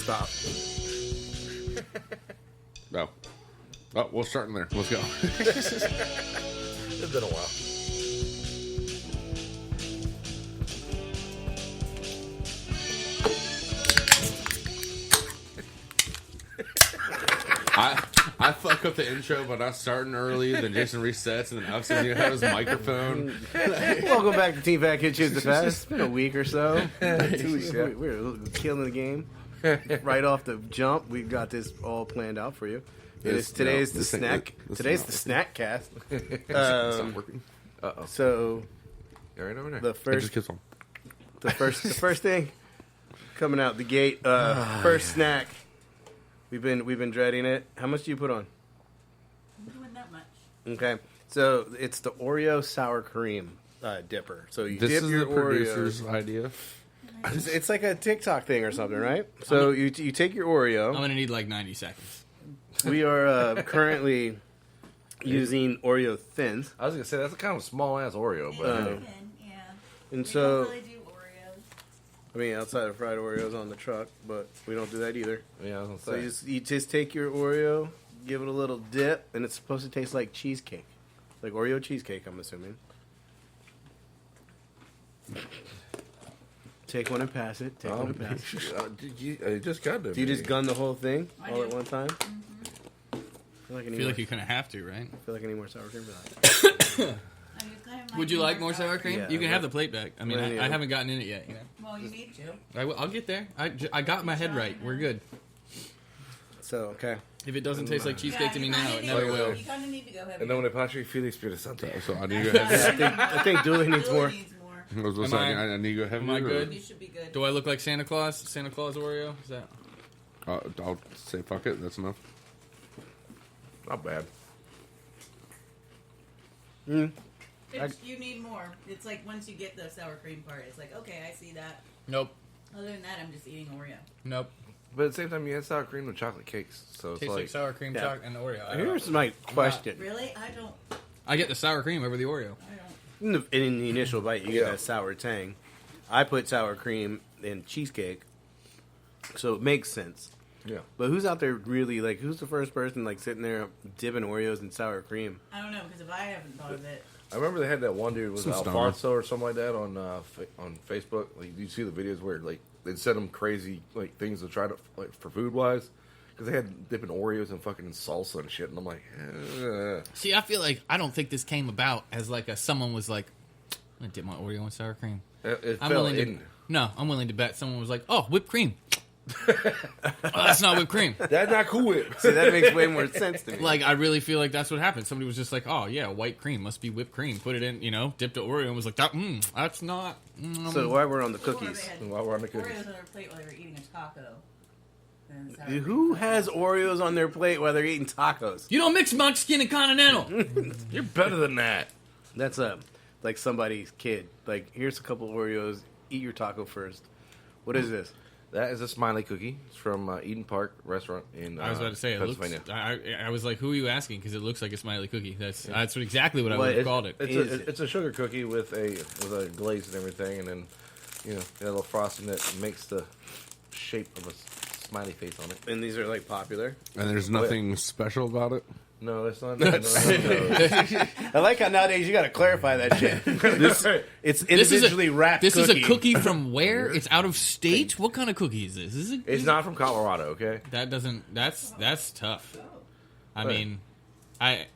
stop. No. Oh, we'll start in there. Let's go. It's been a while. I fuck up the intro by not starting early, then Jason resets, and then obviously you have his microphone. Welcome back to Team Fat Kid Choose the Fast. It's been a week or so. 2 weeks, yeah. We're killing the game. Right off the jump, we've got this all planned out for you. Today's the SnackCast. It's not working. Uh-oh. So You're right over there. the It first just keeps on. the first thing coming out the gate, first snack. We've been dreading it. How much do you put on? I'm doing that much. Okay, so it's the Oreo sour cream dipper. So you This dip is your the producer's Oreos. idea. It's like a TikTok thing or something, right? So you take your Oreo. I'm gonna need like 90 seconds. We are currently using Oreo Thins, I was gonna say that's a kind of small ass Oreo, but Uh, Yeah. and We so don't really do Oreos. I mean outside of fried Oreos on the truck, but we don't do that either. yeah, I was So gonna say. you just take your Oreo, give it a little dip, and it's supposed to taste like cheesecake, like Oreo cheesecake. I'm assuming. Take one and pass it. Take one and pass it. I just got there. Do you just gun the whole thing I all do. at one time? I I feel like you kind of have to, right? I need more sour cream for that. I just kind of Would you like more sour cream? Yeah, You can have but- the plate back. I mean, Well, yeah. I haven't gotten in it yet. You know, Well, you need to. I'll get there. I got my head right. We're good. So okay, If it doesn't taste like cheesecake to me you now, kinda it need never to- will. You kind of need to go heavy. And then when they pass you, feel the Espírito Santo. So I need to go heavy. I think Dooley needs Julie more. needs more. I was gonna Am say, I- I need to go heavy. am I good? You should be good. Do I look like Santa Claus? Santa Claus Oreo? Is that? I'll say fuck it. That's enough. Not bad. You need more. It's like once you get the sour cream part, it's like, okay, I see that. Nope. Other than that, I'm just eating Oreo. Nope. But at the same time, you had sour cream with chocolate cakes, so it's Tastes like sour cream, Yeah. chocolate, and Oreo. I don't Here's know. my question: Really? I don't. I get the sour cream over the Oreo. I don't. in the initial bite, you get that sour tang. I put sour cream in cheesecake, so it makes sense. Yeah. But who's out there really like? Who's the first person like sitting there dipping Oreos in sour cream? I don't know because if I haven't thought of it, I remember they had that one dude was Some stoner. Alfonso or something like that on Facebook. Like, you see the videos where like they'd send him crazy like things to try to like for food wise because they had dipping Oreos and fucking salsa and shit. And I'm like, See, I feel like I don't think this came about as like someone was like, I'm gonna dip my Oreo in sour cream. it I'm fell willing in. to. No, I'm willing to bet someone was like, "Oh, whipped cream." Oh, that's not whipped cream. That's not cool. See, that makes way more sense to me. Like, I really feel like that's what happened. Somebody was just like, "Oh yeah, white cream must be whipped cream." Put it in, dipped the Oreo and was like, "That's not." So while we're on the before cookies, they had While we're on the cookies. Oreos on their plate while they were eating a taco. And sour who cream. has Oreos on their plate while they're eating tacos? You don't mix Mexican and continental. You're better than that. That's like somebody's kid. Like, here's a couple Oreos. Eat your taco first. What is this? That is a smiley cookie. It's from Eden Park Restaurant in I was about to say, it looks. Pennsylvania. I was like, "Who are you asking?" Because it looks like a smiley cookie. That's exactly what I What would have is- called it. It's a sugar cookie with a glaze and everything, and then a little frosting that makes the shape of a smiley face on it. And these are like popular. And there's nothing special about it. No, that's not. I like how nowadays you got to clarify that shit. It's individually wrapped. This is a cookie from where? It's out of state. What kind of cookie is this? It's not from Colorado, okay? That doesn't. That's tough. I Right. mean,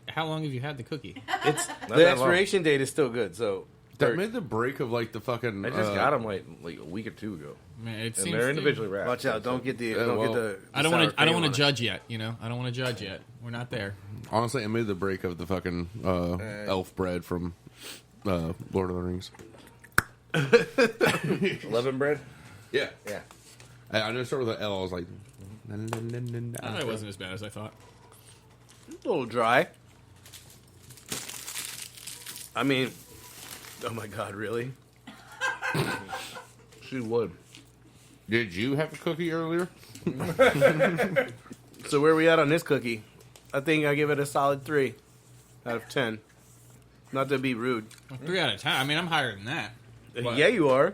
How long have you had the cookie? It's Not the that long. expiration date is still good. So That made the break of like the fucking. I just got them like a week or two ago, Man, it and seems they're individually wrapped. watch out! Don't get the Yeah, well, I don't want to. I don't want to to judge yet. You know, I don't want to judge yet. We're not there. Honestly, it made the break of the fucking elf bread from Lord of the Rings. 11 bread. Yeah, Yeah, I just started with the L. I was like, I thought it wasn't as bad as I thought. A little dry. I mean, oh my god, really? she would. Did you have a cookie earlier? So where are we at on this cookie? I think I give it a solid 3 out of 10. Not to be rude. 3 out of 10. I mean, I'm higher than that. But Yeah, you are.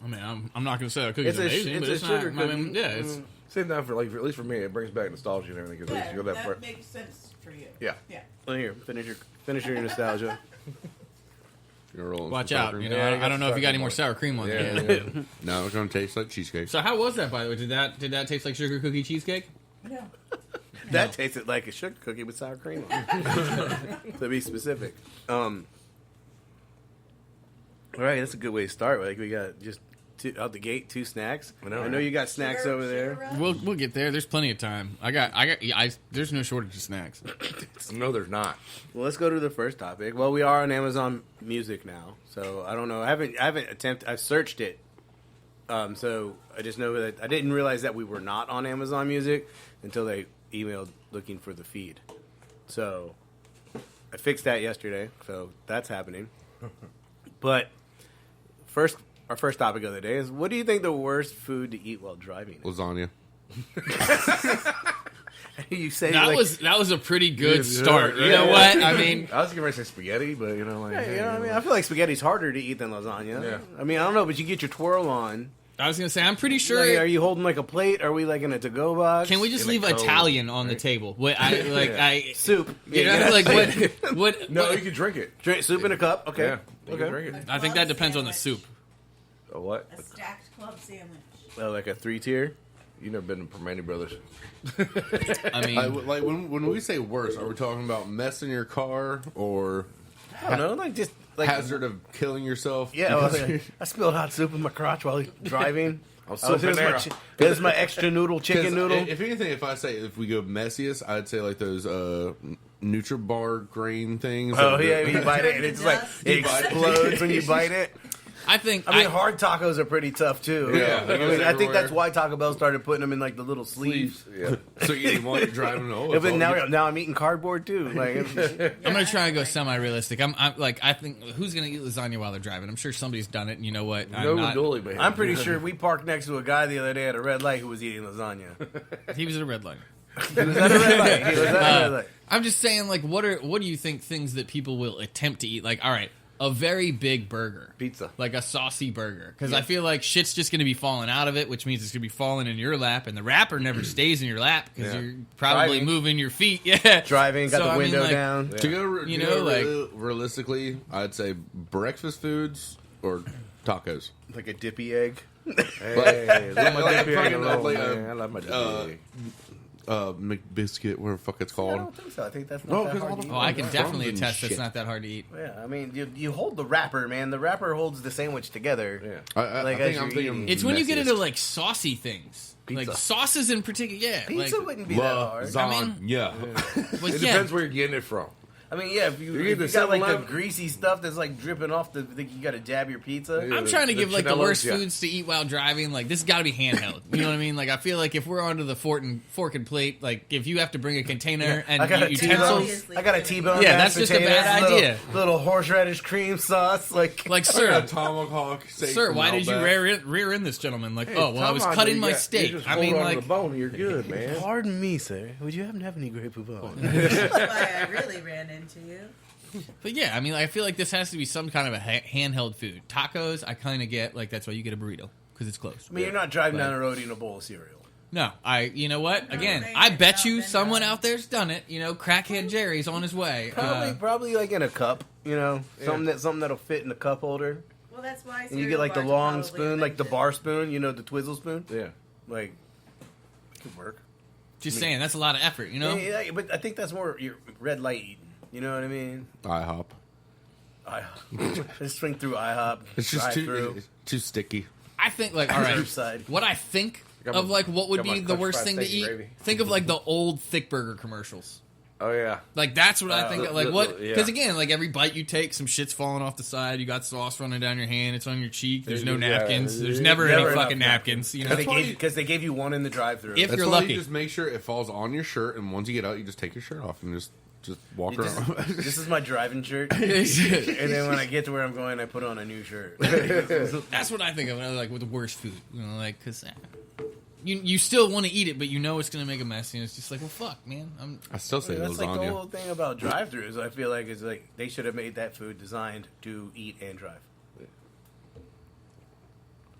I'm I mean, I'm not gonna say a cookie's amazing, but it's not. sugar I cookie. mean, yeah, it's. Same time for at least for me, it brings back nostalgia and everything. Because Yeah, you go that that makes sense for you. Yeah. Yeah. Well, here, finish your nostalgia. You're rolling Watch some sour out, cream. you know. Yeah, I don't know if you got any sour more sour cream on Yeah, there. yeah. No, it's gonna taste like cheesecake. So how was that, by the way? Did that taste like sugar cookie cheesecake? No. That tasted like a sugar cookie with sour cream on it. To be specific. All right, that's a good way to start. Like we got just out the gate 2 snacks. I know you got snacks Sugar- over there. sugar rush? We'll get there. There's plenty of time. There's no shortage of snacks. No, there's not. Well, let's go to the first topic. Well, we are on Amazon Music now, so I don't know. I haven't attempted. I've searched it, so I just know that I didn't realize that we were not on Amazon Music until they emailed looking for the feed. So I fixed that yesterday, so that's happening. But our first topic of the day is: what do you think the worst food to eat while driving is? Lasagna. You say That like, was a pretty good Yeah, start. right. You know what? I mean, I was going to say spaghetti, but you know, like, yeah, you know what I mean? I feel like spaghetti's harder to eat than lasagna. Yeah. I mean, I don't know, but you get your twirl on. I was gonna say I'm pretty sure. Like, are you holding like a plate? Are we like in a to-go box? Can we just In a leave cone, Italian on the right? table? What I like, Yeah. soup? you know, like what? No, what- you can drink it. Drink soup in a cup. Okay. Yeah, you Okay. can drink it. I think that depends on the soup. A what? A stacked club sandwich. Well, like a 3-tier. You never been to Permane Brothers? I mean, Like when we say worse, are we talking about mess in your car or I don't know, like just like hazard of killing yourself? Yeah, well, because- I spilled hot soup in my crotch while driving. I'll Oh, soup in there. Here's my extra noodle, chicken 'cause noodle. If anything, if we go messiest, I'd say like those NutriBar grain things. Oh that- yeah, you bite it and it's like it You bite it. explodes when you bite it. I think I mean, hard tacos are pretty tough too. Yeah, I it goes mean, I think everywhere. that's why Taco Bell started putting them in like the little sleeves. Yeah. So you want to drive them? Oh, Yeah, but now I'm eating cardboard too. Like, I'm gonna try and go semi-realistic. I'm like, I think who's gonna eat lasagna while they're driving? I'm sure somebody's done it. And you know what? No goalie, man. I'm pretty sure we parked next to a guy the other day at a red light who was eating lasagna. He was at a red light. He was at a red light. He was at a red light. I'm just saying, like, what do you think things that people will attempt to eat? Like, all right, a very big burger, Pizza. like a saucy burger, because I feel like shit's just going to be falling out of it, which means it's going to be falling in your lap, and the wrapper never stays in your lap because Yeah. you're probably Driving. moving your feet. Yeah, Driving, got So, the I mean, window like, down. To go, You to know, go like- realistically, I'd say breakfast foods or tacos. Like a dippy egg. Hey, love my Like, dippy egg fucking, alone, like, man. I love my dippy egg. McBiscuit, whatever the fuck it's I called. don't think so. I think that's No, not that 'cause hard all to the- eat. Oh, I can Crumbs definitely and attest that's shit. not that hard to eat. Yeah, I mean, you hold the wrapper, man. The wrapper holds the sandwich together. Yeah. I Like, think as I'm you're thinking. eating. It's when you get messiest. into like saucy things, like Pizza. sauces in particular. Yeah, Pizza like, wouldn't be that hard. Lasagna. but It yeah, depends where you're getting it from. I mean, yeah, if you get the got like the 7-Eleven. greasy stuff that's like dripping off the, you got to jab your pizza. Yeah. I'm trying to the give like the Chanellos, worst yeah. foods to eat while driving. Like this got to be handheld. You know what I mean? Like I feel like if we're onto the fork and plate, like if you have to bring a container and I got a utensils, T-bone. I got a T-bone. Yeah, mashed that's just a potatoes, bad little- idea. Little horseradish cream sauce, like like A sir, tomahawk steak sir, from why did you Outback. rear in this gentleman? Like, Hey, oh well, I was come on, cutting dude, my you steak. just I hold mean, on to like, the bone, you're good, man. Pardon me, sir. Would you happen to have any Grey Poupon? That's why I really ran into you. but yeah, I mean, I feel like this has to be some kind of a handheld food. Tacos, I kind of get like that's why you get a burrito because it's close. I mean, you're not driving down the road eating a bowl of cereal. No, you know what? Again, they I have bet not you been someone done. out there's done it. You know, crackhead Jerry's on his way. Probably like in a cup. You know, something that'll fit in the cup holder. Well, that's why. And you get like the cereal bars long probably spoon, like the invented. bar spoon. You know, the twizzle spoon. Yeah. Like, it could work. Just saying, that's a lot of effort. You know. Yeah, but I think that's more your red light eating. You know what I mean? IHOP. Just swing through IHOP. It's just drive too through. it's too sticky. I think like all right, Curbside. what I think Got of my- like what would got my be the Country worst Fried thing to Steak and eat. Gravy. Think of like the old thick burger commercials. Oh yeah. Like that's what I think. Of, like what? yeah. Because again, like every bite you take, some shit's falling off the side. You got sauce running down your hand. It's on your cheek. There's no Yeah, napkins. There's yeah, never never any enough fucking napkins. You know. Because they gave you one in the drive-through. If That's you're why lucky. you just make sure it falls on your shirt, and once you get out, you just take your shirt off and just walk around. This is my driving shirt. And then when I get to where I'm going, I put on a new shirt. That's what I think of like with the worst food. You know, like because you still want to eat it, but you know it's gonna make a mess, and it's just like, well, fuck, man. I still say That's like the lasagna. whole thing about drive-throughs. I feel like it's like they should have made that food designed to eat and drive.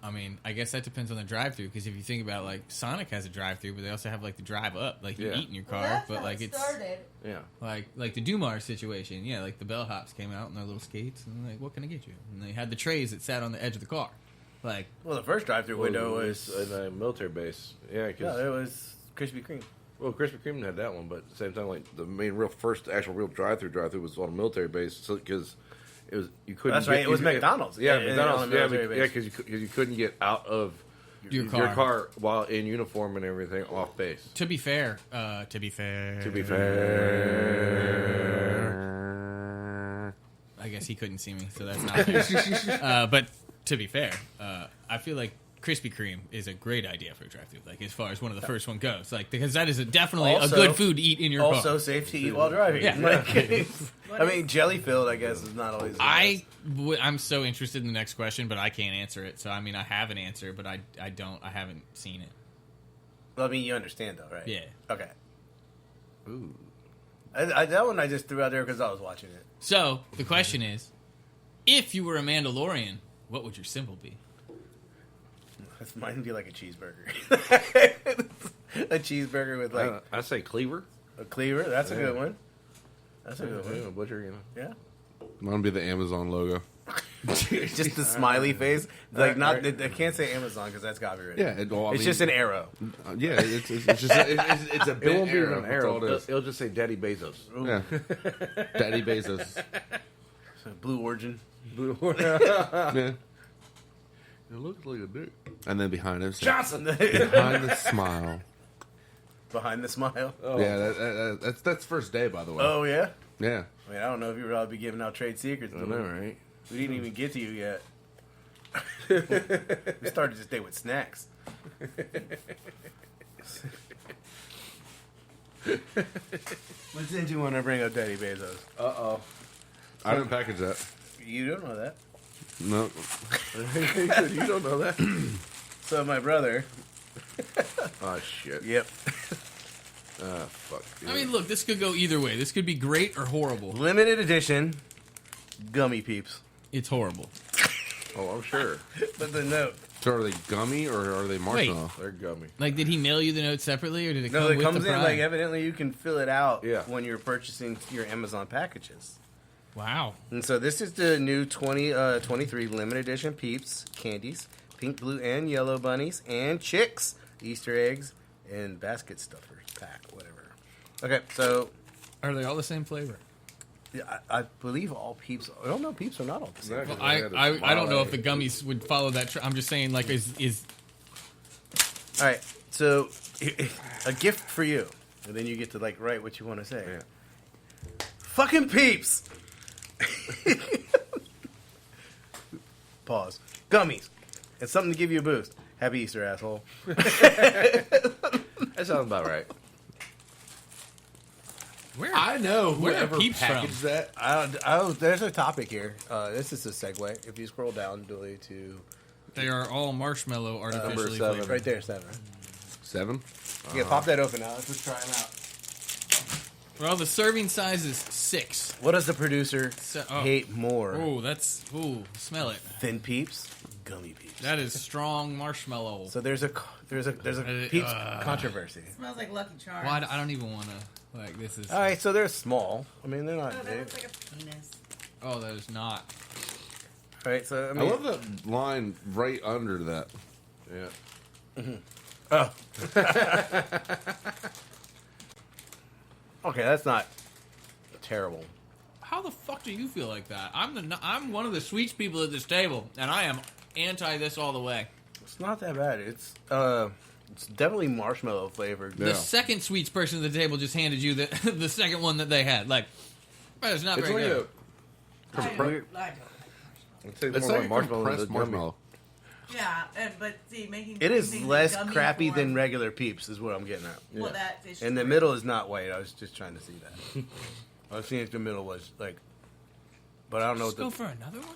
I mean, I guess that depends on the drive-through. Because if you think about like Sonic has a drive-through, but they also have like the drive up, like you Yeah. eat in your Well, car, that's but how like it it's started. Yeah. like the Dumar situation. Yeah, like the bellhops came out in their little skates and like, what can I get you? And they had the trays that sat on the edge of the car. Like, Well, the first drive-through window was in a military base. Yeah, because no, it was Krispy Kreme. well, Krispy Kreme had that one, but at the same time, like the main real first actual real drive-through was on a military base, so because it was you couldn't. That's right. It was McDonald's. Yeah, Yeah, McDonald's. on a Yeah, military base. because you couldn't get out of Your your car. car while in uniform and everything off base. to be fair, To be fair, I guess he couldn't see me, so that's not fair. But to be fair, I feel like Krispy Kreme is a great idea for a drive-thru. Like as far as one of the first one goes, like because that is definitely Also- a good food to eat in your Also car. safe to eat while driving. Yeah. Like, I mean, jelly filled, I guess, is not always. The I'm so interested in the next question, but I can't answer it. So I mean, I have an answer, but I haven't seen it. Well, I mean, you understand though, right? Yeah. Okay. Ooh. That one I just threw out there because I was watching it. So the question is, if you were a Mandalorian, what would your symbol be? Mine would be like a cheeseburger. A cheeseburger with like I say cleaver. a cleaver. That's a Yeah. good one. That's a good Yeah, one. butcher, you know. Yeah. Mine would be the Amazon logo. Just the smiley face. Like not. Right. I can't say Amazon because that's copyrighted. Yeah, well, I It's mean- just an arrow. Yeah, it's just it's a It bit won't be even an That's arrow. all it is. It'll just say Daddy Bezos. Yeah, Daddy Bezos. So Blue Origin. Yeah, It looks like a dick. and then behind it, Johnson. behind the smile. Behind the smile. Oh. Yeah, that's first day, by the way. Oh yeah. Yeah, I mean, I don't know if you would all be giving out trade secrets. I dude. know, right? We didn't even get to you yet. We started this day with snacks. What did you want to bring up, Daddy Bezos? Uh-oh. I didn't package that. You don't know that. No, You don't know that? So my brother. Oh, shit. Yep. Fuck. I mean, look, this could go either way. This could be great or horrible. Limited edition gummy peeps. It's horrible. Oh, I'm sure. But the note. so are they gummy or are they marshmallow? They're gummy. Like, did he mail you the note separately, or did it No, come it with comes the in Prime? like evidently you can fill it out Yeah. when you're purchasing your Amazon packages. Wow. And so this is the new 23 limited edition Peeps candies, pink, blue, and yellow bunnies, and chicks, Easter eggs, and basket stuffers pack, whatever. Okay, so Are they all the same flavor? yeah, I believe all Peeps. I don't know, Peeps are not all the same. Yeah, Well, 'cause I they had a I don't know smiley. if the gummies would follow that. I'm just saying, like, is All right, so a gift for you, and then you get to like write what you want to say. Yeah. Fucking Peeps. Pause. Gummies. It's something to give you a boost. Happy Easter, asshole. That sounds about right. where? I know Where are whoever Peeps packaged from? that. There's a topic here. This is a segue. If you scroll down, Billy, to They are all marshmallow artificially 7. flavored. right there, 7. 7. Yeah, pop that open now. Let's just try them out. Well, the serving size is 6. What does the producer Oh. hate more? Smell it. Thin Peeps, gummy Peeps. That is strong marshmallow. So there's a Peeps controversy. Smells like Lucky Charms. Well, I don't even want to. Like, this is. All right, so they're small. I mean, they're not Oh, that big. looks like a penis. Oh, that is not. All right, so I I mean, love that line right under that. Yeah. oh. Okay, that's not terrible. How the fuck do you feel like that? I'm one of the sweets people at this table, and I am anti this all the way. It's not that bad. It's definitely marshmallow flavored. Yeah. The second sweets person at the table just handed you the the second one that they had. Like, that is not It's very like good. a. I don't like I'd say It's more like a marshmallow than compressed the gummy. marshmallow. Yeah, but see, making It is things in less gummy crappy form- than regular Peeps, is what I'm getting at. Well, that is And the true. middle is not white. I was just trying to see that. I was seeing if the middle was like, but I don't know Let's what go the. for another one.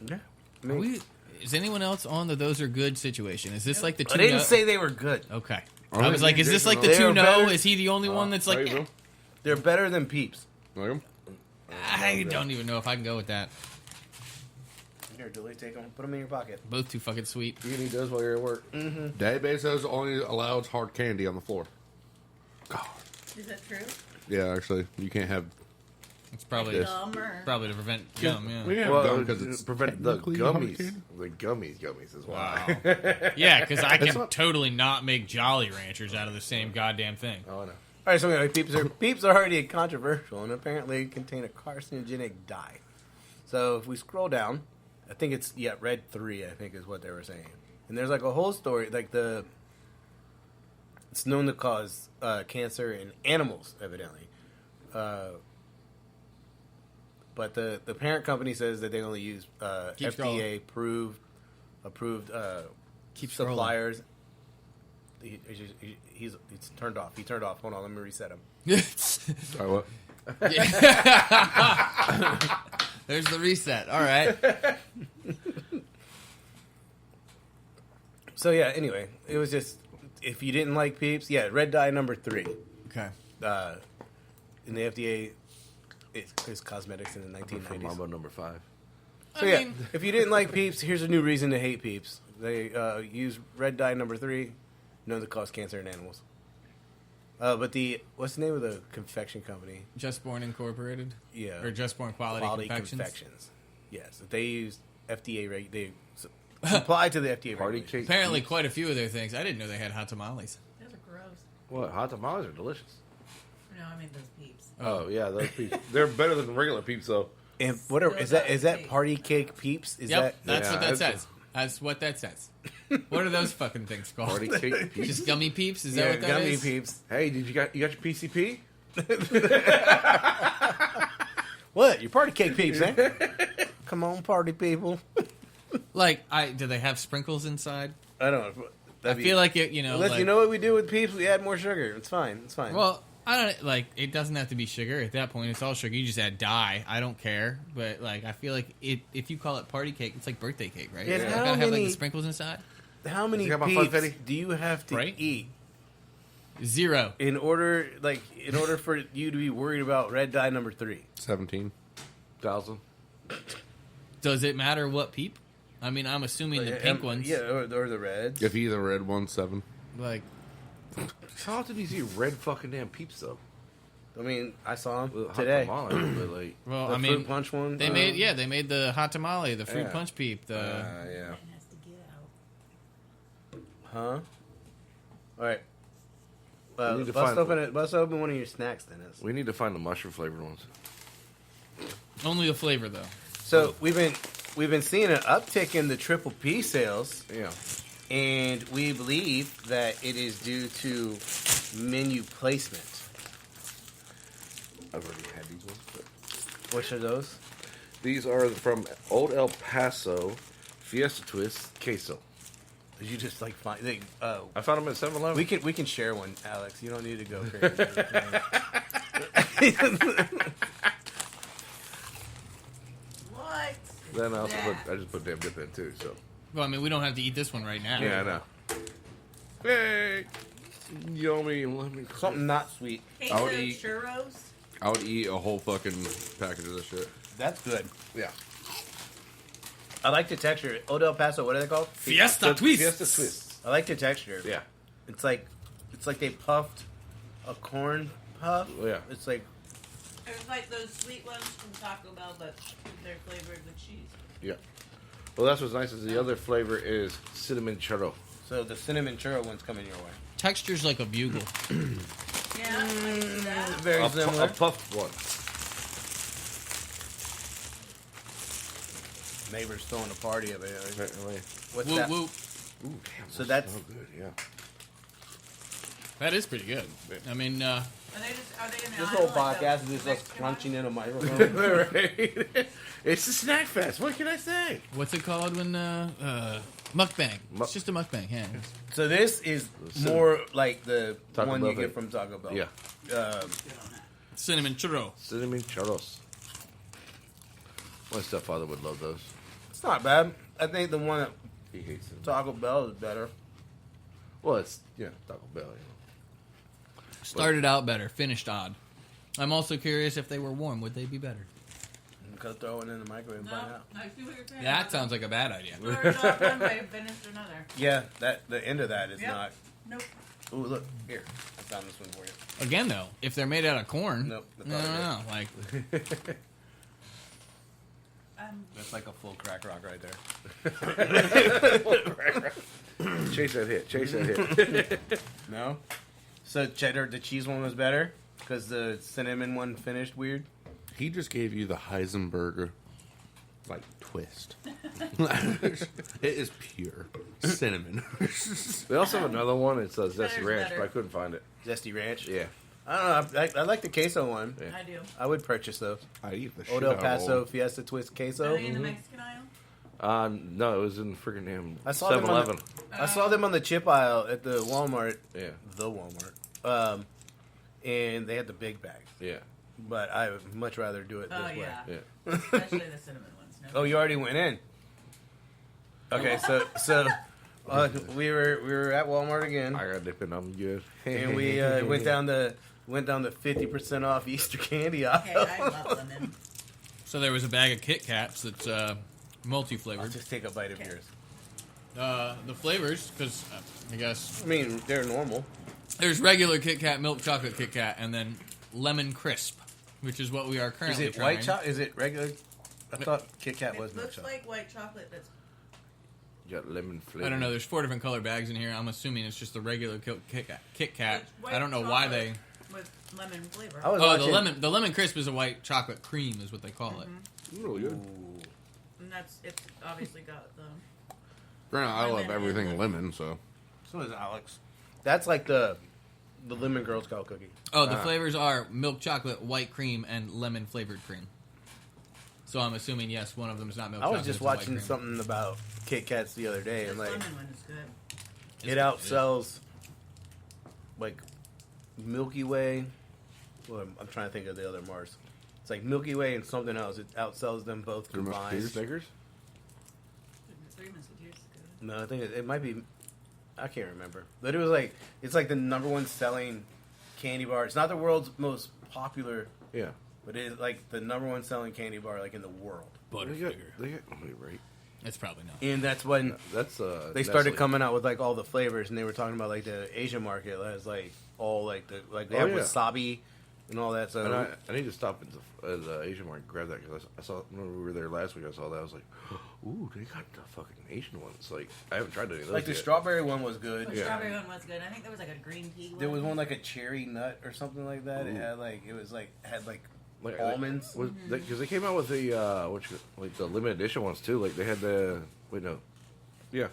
Yeah. I, Are mean, is anyone else on the those are good situation? Is this like the two? I didn't no- say they were good. Okay. Are I they was like, is this like the They two are no? better- Is he the only one that's like? There you go. They're better than Peeps. Like 'em? I don't even know if I can go with that. Here, Dilly, take them. Put them in your pocket. Both too fucking sweet. You can eat those while you're at work. Daddy Bezos only allows hard candy on the floor. God. Is that true? Yeah, actually, you can't have. It's probably Yes. Gum or probably to prevent gum. Yeah. We have Well, gum because it's prevent the technically hard gummies. candy. The gummies is why. Wow. Yeah, because I can not- totally not make Jolly Ranchers out of the same goddamn thing. Oh, I know. All right, so anyway, Peeps are already controversial and apparently contain a carcinogenic dye. So if we scroll down, I think it's red 3. I think is what they were saying, and there's like a whole story like it's known to cause cancer in animals, evidently. But the parent company says that they only use Keep FDA approved Keep suppliers. He's turned off. He turned off. Hold on, let me reset him. Sorry, what? There's the reset. All right. So yeah, anyway, it was just if you didn't like Peeps, red dye number 3. Okay. In the FDA, it's cosmetics in the From 1990s. Mambo number 5. So I yeah, mean- if you didn't like Peeps, here's a new reason to hate Peeps. They use red dye number 3, known to cause cancer in animals. But what's the name of the confection company? Just Born Incorporated? Yeah, Or Just Born Quality Confections? Yes, they use FDA. They apply to the FDA. Party regulations. cake. Apparently, Peeps. quite a few of their things. I didn't know they had hot tamales. those are gross. What? Hot tamales are delicious. No, I mean those Peeps. Oh, yeah, those Peeps. They're better than regular Peeps, though. And whatever is that party cake Peeps? Is Yep, that's yeah, what that that's- says. That's what that says. What are those fucking things called? Party cake Peeps. Just gummy peeps? Is that? that what that gummy is? Peeps. Hey, you got your PCP? What? Your party cake Peeps, eh? Come on, party people. Like, do they have sprinkles inside? I don't know. I feel like it, Unless like, you know what we do with Peeps, we add more sugar. It's fine. It's fine. well, I don't like. It doesn't have to be sugar at that point. It's all sugar. You just add dye. I don't care. But like, I feel like if you call it party cake, it's like birthday cake, right? Yeah, It's how gotta have like many- the sprinkles inside. how many You got my Peeps funfetti? do you have to Right? eat 0. in order for you to be worried about red dye number 3? 17,000. Does it matter what peep? I mean, I'm assuming the pink ones. Yeah, or the reds. If you either red 1-7. Like, How often do you see red fucking damn Peeps, though? I mean, I saw them Well, hot today. tamale, but like, well, The I mean, fruit punch one. they made the hot tamale, the fruit Yeah. punch peep, the. yeah. It has to get out. Huh? All right. We need to Bust open one of your snacks, Dennis. We need to find the mushroom flavored ones. Only the flavor though. So we've been seeing an uptick in the Triple P sales, Yeah. and we believe that it is due to menu placement. I've already had these ones. But Which are those? these are from Old El Paso Fiesta Twist Queso. Did you just like find? I found them at 7-Eleven. We can share one, Alex. You don't need to go crazy. What? Then I just put damn dip in too. So Well, I mean, we don't have to eat this one right now. yeah, I know. Hey, yummy. Let me Something not sweet. I would Queso eat- churros. I would eat a whole fucking package of this shit. That's good. Yeah. I like the texture. Old El Paso. What are they called? Fiesta twist. Fiesta Twist. I like the texture. Yeah. It's like they puffed a corn puff. Oh, yeah. It's like It's like those sweet ones from Taco Bell, but they're flavored with cheese. Yeah. Well, that's what's nice is the other flavor is cinnamon churro. so the cinnamon churro one's coming your way. Texture's like a bugle. Yeah, I see that. Very A similar. puffed one. Neighbors throwing a party up here. Apparently. What's Whoop that? whoop. Ooh, damn. So that's- so good. Yeah. That is pretty good. I mean, Are they in the This aisle whole like podcast the is just us Mexican crunching aisle? in a microphone. Right. It's a snack fest. What can I say? what's it called when mukbang? Mu- It's just a mukbang. Yeah. So this is Cinnamon. more like the Taco one Bell you get thing. from Taco Bell. Yeah. Cinnamon churro. Cinnamon churros. My stepfather would love those. It's not bad. I think the one at He hates them. Taco Bell is better. Well, it's Taco Bell. Started out better, finished odd. I'm also curious if they were warm, would they be better? Go throw it in the microwave and No, find out. I see what you're saying. That sounds like a bad idea. Started off one way, finished another. Yeah, the end of that is Yep. not. Nope. Ooh, look here. I found this one for you. Again, though, if they're made out of corn, Nope, that's no, not no, no. Like, That's like a full crack rock right there. Chase that hit. Chase that hit. No. So cheddar, the cheese one was better because the cinnamon one finished weird. He just gave you the Heisenberger, like, twist. It is pure cinnamon. They also have another one. It's Cheddar's Zesty Ranch, better. but I couldn't find it. Zesty Ranch. Yeah. I don't know. I like the queso one. Yeah. I do. I would purchase those. I eat the shit Old El out of Paso all. Fiesta Twist Are queso. they in the Mexican aisle? No, it was in freaking damn I saw them on 7-Eleven. I saw them on the chip aisle at the Walmart. Yeah. The Walmart. And they had the big bags. Yeah. But I would much rather do it Oh, this way. yeah. Yeah. Especially the cinnamon ones. No. Oh, you already went in. Okay, so we were at Walmart again, I got dip in. I'm good. and we went down the 50% off Easter candy aisle. Okay, I love lemon. so there was a bag of Kit Kats that's I'll multi-flavored. just take a bite of Okay. yours. The flavors, because I guess I mean, they're normal. there's regular Kit Kat, milk chocolate Kit Kat, and then lemon crisp, which is what we are Is currently it trying. white chocolate? Is it regular? I thought Kit Kat was It milk looks chocolate. like white chocolate that's You got lemon flavor. I don't know. There's 4 different color bags in here. I'm assuming it's just the regular Kit Kat. it's white I don't know why they. chocolate with lemon flavor. I was Oh, watching, the lemon crisp is a white chocolate cream, is what they call it. Really good. Ooh. And it's obviously got the... Granted, I love Lemon everything and lemon, so. So is Alex. That's like the lemon Girl Scout cookie. Oh, the flavors are milk chocolate, white cream, and lemon flavored cream. So I'm assuming yes, one of them is not milk I chocolate. was just it's white watching cream. something about Kit Kats the other day, This and like lemon one is good. it outsells like Milky Way. Well, I'm trying to think of the other Mars. It's like Milky Way and something else. It outsells them both Three combined. Musketeers? Snickers? Three Musketeers is good. No, I think it might be. I can't remember, but it was like it's like the #1 selling candy bar. It's not the world's most popular, Yeah. but it is like the #1 selling candy bar like in the world. They got, Butterfinger. wait, right. It's probably not. And that's when That's they started Nestle. coming out with like all the flavors, and they were talking about like the Asian market has like all like they Oh, have yeah. wasabi and all that. So And I need to stop at the Asian market and grab that because I saw when we were there last week. I saw that. I was like, "Ooh, they got the fucking Asian ones." Like I haven't tried any of those like the yet. strawberry one was good. The strawberry one was good. I think there was like a green tea one. There was one like a cherry nut or something like that. It Ooh. had like had Like almonds. because they came out with the like the limited edition ones too. Like they had the it was think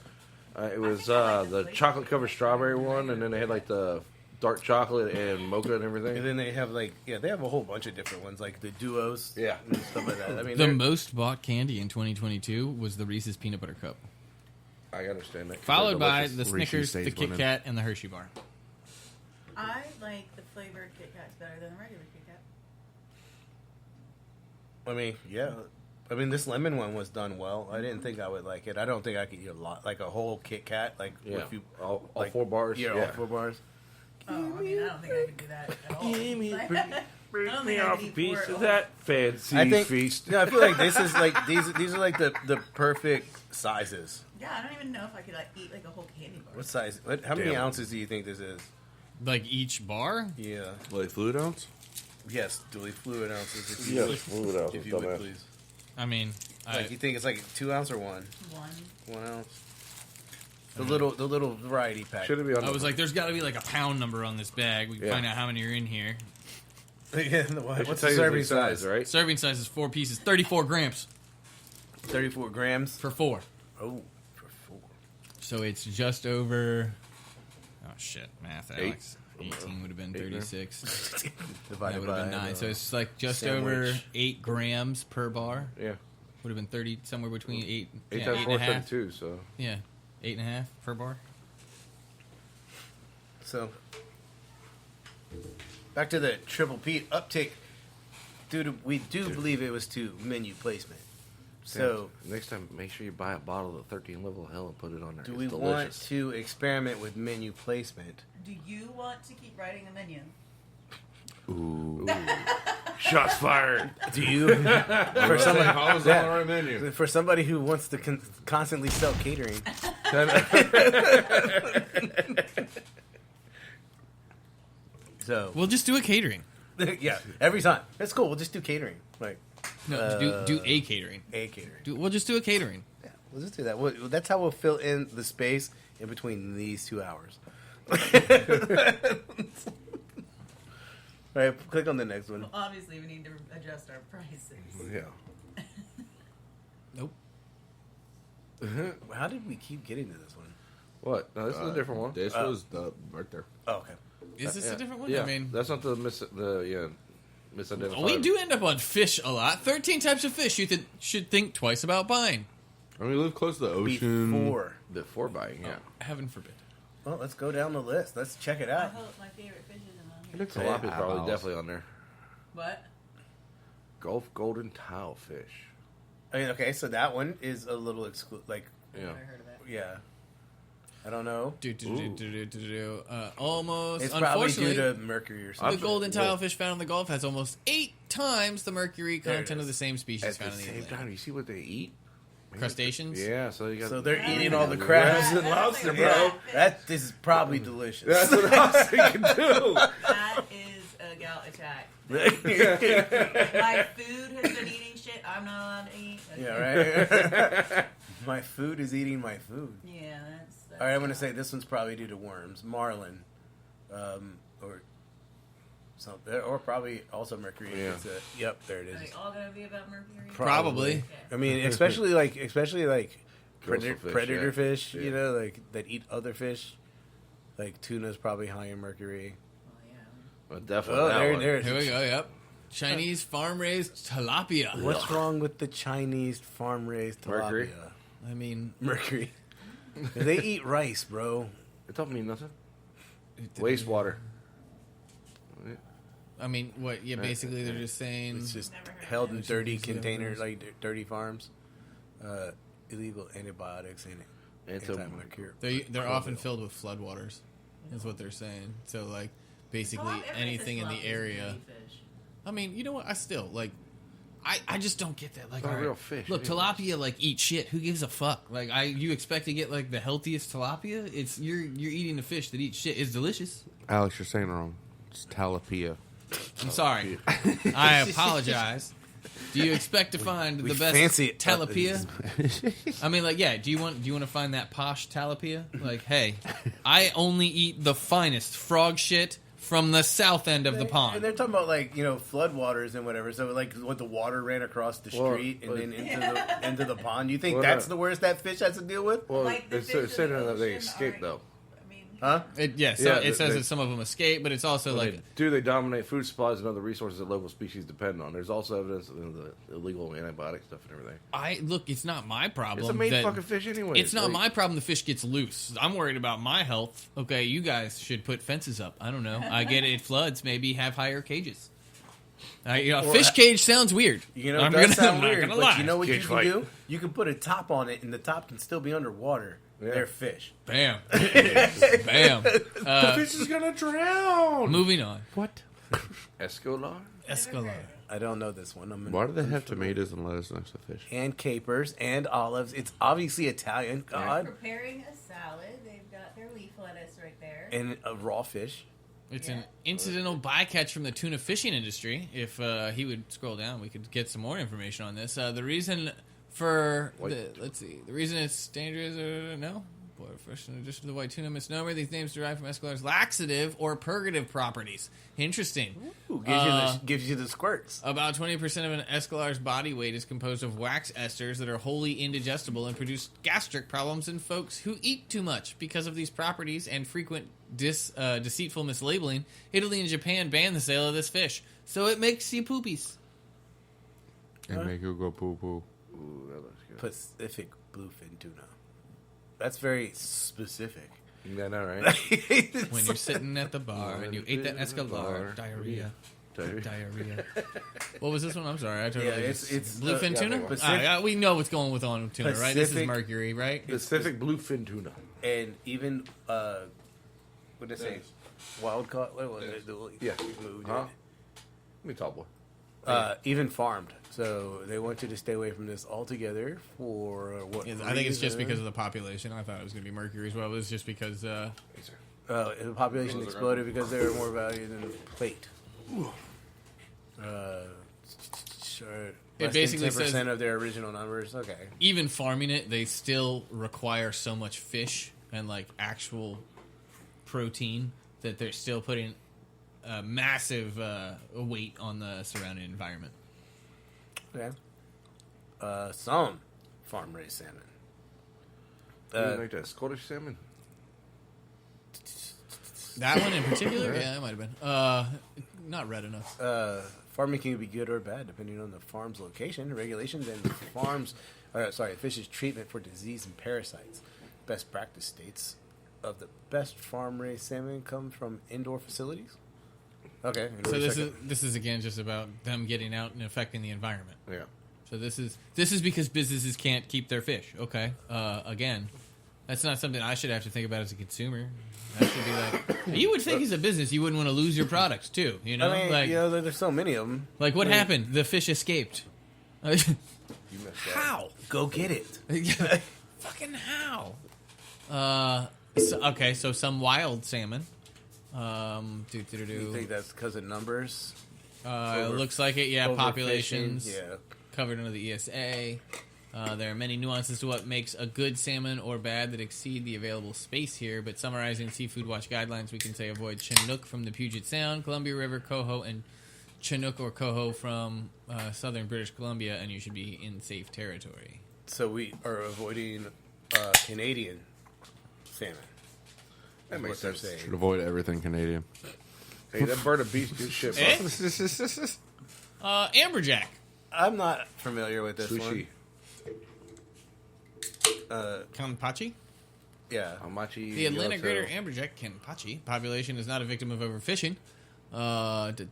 I like the the flavor. chocolate covered strawberry one, and then they had like the dark chocolate and mocha and everything. And then they have they have a whole bunch of different ones like the duos, Yeah. and stuff like that. I mean, The they're- most bought candy in 2022 was the Reese's Peanut Butter Cup, I understand that. followed by Delicious. the Reese's Snickers, stays the Kit winning. Kat, and the Hershey bar. I like the flavored Kit Kats better than the regular Kit Kat. I mean, yeah. I mean, this lemon one was done well. I didn't think I would like it. I don't think I could eat a lot, like a whole Kit Kat, like Yeah. if you all like, 4 bars. Yeah, all 4 bars. Oh, I mean, I don't think I could do that at all. Give me- Like, bring- I Bring don't me think I off could a eat piece 4 of that fancy I think. feast. No, I feel like this is like these are like the perfect sizes. Yeah, I don't even know if I could like eat like a whole candy bar. What size? How many Damn. ounces do you think this is? Like each bar? Yeah. Like fluid ounce? Yes, duly fluid ounces. If you, Yes, would, fluid ounces, if you would, dumbass. please. I mean, Like you think it's like 2 ounce or 1? One. 1 ounce. The little variety pack. Should it be on? I was like, there's got to be like a pound number on this bag. We can Yeah. find out how many are in here. Yeah, They should what's tell the you serving the size? right? Serving size is 4 pieces, 34 grams 34 grams. for 4. Oh, for 4. So it's just over. Oh shit, math, 8. Alex. 18 would have been 8 grams. 36. That Divided would have been by 9. So it's like just sandwich. over 8 grams per bar. Yeah. Would have been 30, somewhere between 8, 8 yeah, times 8 4 and a is half. 32, so. Yeah, 8.5 per bar. So, back to the Triple Pete uptick. Dude, we do believe it was to menu placement. So, next time, make sure you buy a bottle of 13 level of hell and put it on there. do It's we delicious. want to experiment with menu placement? Do you want to keep writing a menu? Ooh. Shots fired. Do you? For somebody, I was on the right menu. for somebody who wants to constantly sell catering. So We'll just do a catering. yeah, every time. That's cool. We'll just do catering. Like No, do a catering. a catering. We'll just do a catering. Yeah, we'll just do that. That's how we'll fill in the space in between these 2 hours. All right, click on the next one. Well, obviously, we need to adjust our prices. Yeah. Nope. How did we keep getting to this one? What? No, this is a different one. This was the right there. Oh, okay. Is this a different one? Yeah, I mean, that's not the misidentified. we do end up on fish a lot. 13 types of fish you should think twice about buying. I mean, we live close to the ocean. Before buying. Yeah. Heaven forbid. Well, let's go down the list. Let's check it I out. hope my favorite fish isn't on I here. think tilapia's probably Wow. definitely on there. What? Gulf golden tile fish. I mean, okay, so that one is a little like, Yeah. Never heard of it. yeah. I don't know. Almost. It's probably due Unfortunately, to Mercury or the something. golden tilefish found in the Gulf has almost 8 times the mercury There it content of is. the same species At the found in the same Atlantic. time, you see what they eat? Crustaceans? Yeah, so you got. So they're eating all the crabs crabs. and lobster, Yeah, bro. this is probably delicious. That's what I was thinking too. That is a gout attack. My food has been eating shit I'm not allowed to eat. Yeah, right? My food is eating my food. Yeah, that's All right, I'm going to say this one's probably due to worms. Marlin. Or something. Or probably also Mercury. Yeah. Yep, there it Are they is. all gonna be about Mercury? Probably. Okay. I mean, especially like Coastal fish, predator yeah. fish, Yeah. you know, like that eat other fish. Like tuna's probably high in mercury. Well, yeah. Well, definitely. Oh, that there, one. there it Here we is. go, yep. Chinese farm-raised tilapia. What's wrong with the Chinese farm-raised tilapia? Mercury. I mean, Mercury. They eat rice, bro. It don't mean nothing. Wastewater. what? Yeah, basically they're just saying. It's just Never heard of held that. in dirty Should be containers, like dirty farms. Illegal antibiotics and anti-mercury. They're often filled with floodwaters, is what they're saying. So like, basically Everyone says anything in the tilapia is area. jellyfish. I mean, you know what? I still like. I just don't get that. Like, It's not all real right, fish. look, tilapia like eat shit. Who gives a fuck? Like, you expect to get like the healthiest tilapia? It's you're eating a fish that eats shit. It's delicious. Alex, you're saying it wrong. It's talapia. I'm sorry. I apologize. Do you expect to find We the best fancy it. tilapia? I mean, like, yeah. Do you want to find that posh tilapia? Like, hey, I only eat the finest frog shit from the south end of the And pond. they're talking about like floodwaters and whatever. So like what the water ran across the Well, street and but- then into the pond. You think Well, that's no. the worst that fish has to deal with? Well, Like the it's fish in saying the that they ocean escaped are- though. I mean, Huh? It says they- that some of them escape, but it's also Well, like they dominate food supplies and other resources that local species depend on. There's also evidence of the illegal antibiotic stuff and everything. look. It's not my problem. It's a main that- fucking fish anyway. It's not my problem the fish gets loose. I'm worried about my health. Okay, you guys should put fences up. I don't know. I get it floods. Maybe have higher cages. Fish cage sounds weird. You know, I'm it does gonna- sound I'm not weird, gonna but lie. you know what you Cage can fight. do? You can put a top on it, and the top can still be underwater. Yeah. They're fish. Bam. Bam. the fish is gonna drown. Moving on. What? Escolar? Escalade. I don't know this one. Why do they have tomatoes and lettuce next to fish? And capers and olives. It's obviously Italian. they're God. preparing a salad. They've got their leaf lettuce right there. And a raw fish. It's an incidental bycatch from the tuna fishing industry. If he would scroll down, we could get some more information on this. The reason for the reason it's dangerous, no. Fresh in addition to the white tuna misnomer, these names derive from Escalar's laxative or purgative properties. Interesting. Ooh, gives you the squirts. About 20% of an Escalar's body weight is composed of wax esters that are wholly indigestible and produce gastric problems in folks who eat too much. Because of these properties and frequent deceitful mislabeling, Italy and Japan banned the sale of this fish. So it makes you poopies. And make you go poo poo. Ooh, that looks good. Pacific bluefin tuna. That's very specific. Yeah, no, right? When you're sitting at the bar and you ate that Escalar, diarrhea. Diarrhea. Diarrhea. What was this one? I'm sorry. I totally Yeah, it's bluefin yeah, tuna. Pacific- We know what's going on with tuna, right? This is Pacific- Mercury, right? Pacific bluefin tuna. And even what did I say? Wild caught. What was it? Yeah. Moved Huh? it. Me tall boy. Even farmed. So they want you to stay away from this altogether for what? I think it's just because of the population. I thought it was going to be Mercury as well. It was just because... the population exploded because they were more valued than plate. It basically says 10% says of their original numbers. Okay. even farming it, they still require so much fish and like actual protein that they're still putting a massive weight on the surrounding environment. Okay. Some farm-raised salmon. You like that Scottish salmon? That one in particular? Yeah, that might have been. Not red enough. Farming can be good or bad depending on the farm's location, regulations, and fish's treatment for disease and parasites. Best practice states of the best farm-raised salmon come from indoor facilities. Okay. So this is again just about them getting out and affecting the environment. Yeah. So this is because businesses can't keep their fish. Okay. Again, that's not something I should have to think about as a consumer. That should be like you would think as a business you wouldn't want to lose your products too. You know, I mean, like there's so many of them. like what happened? The fish escaped. You missed that. How? Go get it. Fucking how? So some wild salmon. You think that's because of numbers? Looks like it. Yeah, Overfishing? populations. Yeah. Covered under the ESA. There are many nuances to what makes a good salmon or bad that exceed the available space here, but summarizing Seafood Watch guidelines, we can say avoid Chinook from the Puget Sound, Columbia River, coho, and Chinook or coho from southern British Columbia, and you should be in safe territory. So we are avoiding Canadian salmon. That makes What they're sense. saying. Should avoid everything Canadian. Hey, that bird of beast good shit, bro. Amberjack. I'm not familiar with this Sushi. one. Kanpachi? Yeah. Hamachi. The Atlantic Yoto. greater amberjack kanpachi population is not a victim of overfishing. According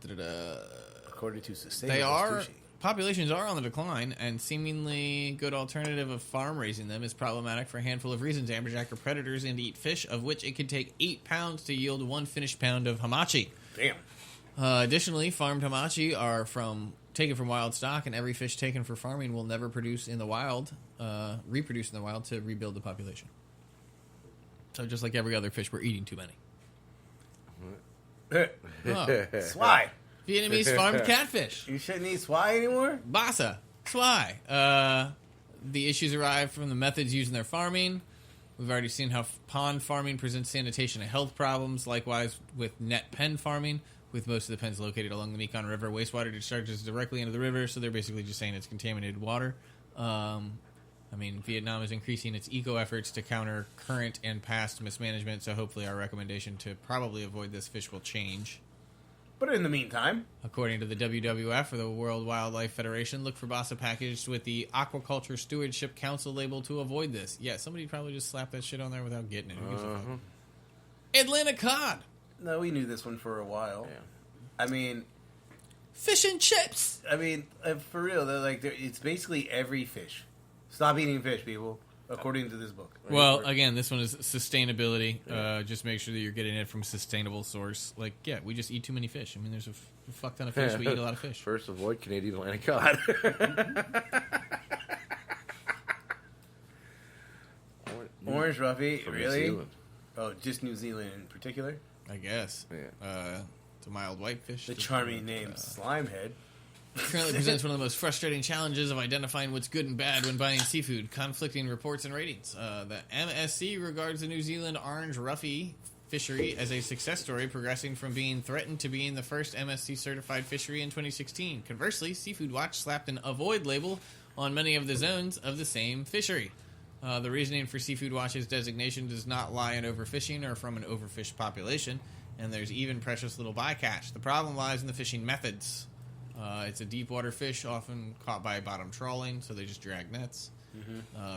to sustainable sushi. Populations are on the decline, and seemingly good alternative of farm raising them is problematic for a handful of reasons. Amberjack are predators and eat fish, of which it can take 8 pounds to yield 1 finished pound of hamachi. Damn. Additionally, farmed hamachi are taken from wild stock, and every fish taken for farming will never reproduce in the wild to rebuild the population. So just like every other fish, we're eating too many. Oh. Swai. Vietnamese farmed catfish. You shouldn't eat swai anymore? Basa. Swai. The issues arrive from the methods used in their farming. We've already seen how pond farming presents sanitation and health problems. Likewise with net pen farming, with most of the pens located along the Mekong River. Wastewater discharges directly into the river, so they're basically just saying it's contaminated water. Vietnam is increasing its eco efforts to counter current and past mismanagement, so hopefully our recommendation to probably avoid this fish will change. But in the meantime, According to the WWF, or the World Wildlife Federation, look for Basa packaged with the Aquaculture Stewardship Council label to avoid this. Yeah, somebody probably just slapped that shit on there without getting it. Who gives a fuck? Atlantic cod. no, we knew this one for a while. Yeah. I mean, Fish and chips. for real, it's basically every fish. Stop eating fish, people, according to this book. Well, again, this one is sustainability. Just make sure that you're getting it from a sustainable source. We just eat too many fish. I mean, there's a fuck ton of fish. We eat a lot of fish. First, avoid Canadian Atlantic cod. Orange Ruffy, From New really? Zealand. Oh, just New Zealand in particular? I guess. Yeah. It's a mild whitefish. The charming name Slimehead. Currently presents one of the most frustrating challenges of identifying what's good and bad when buying seafood. Conflicting reports and ratings. The MSC regards the New Zealand orange ruffy fishery as a success story, progressing from being threatened to being the first MSC certified fishery in 2016. Conversely, Seafood Watch slapped an avoid label on many of the zones of the same fishery. The reasoning for Seafood Watch's designation does not lie in overfishing or from an overfished population, and there's even precious little bycatch. The problem lies in the fishing methods. It's a deep water fish, often caught by bottom trawling, so they just drag nets.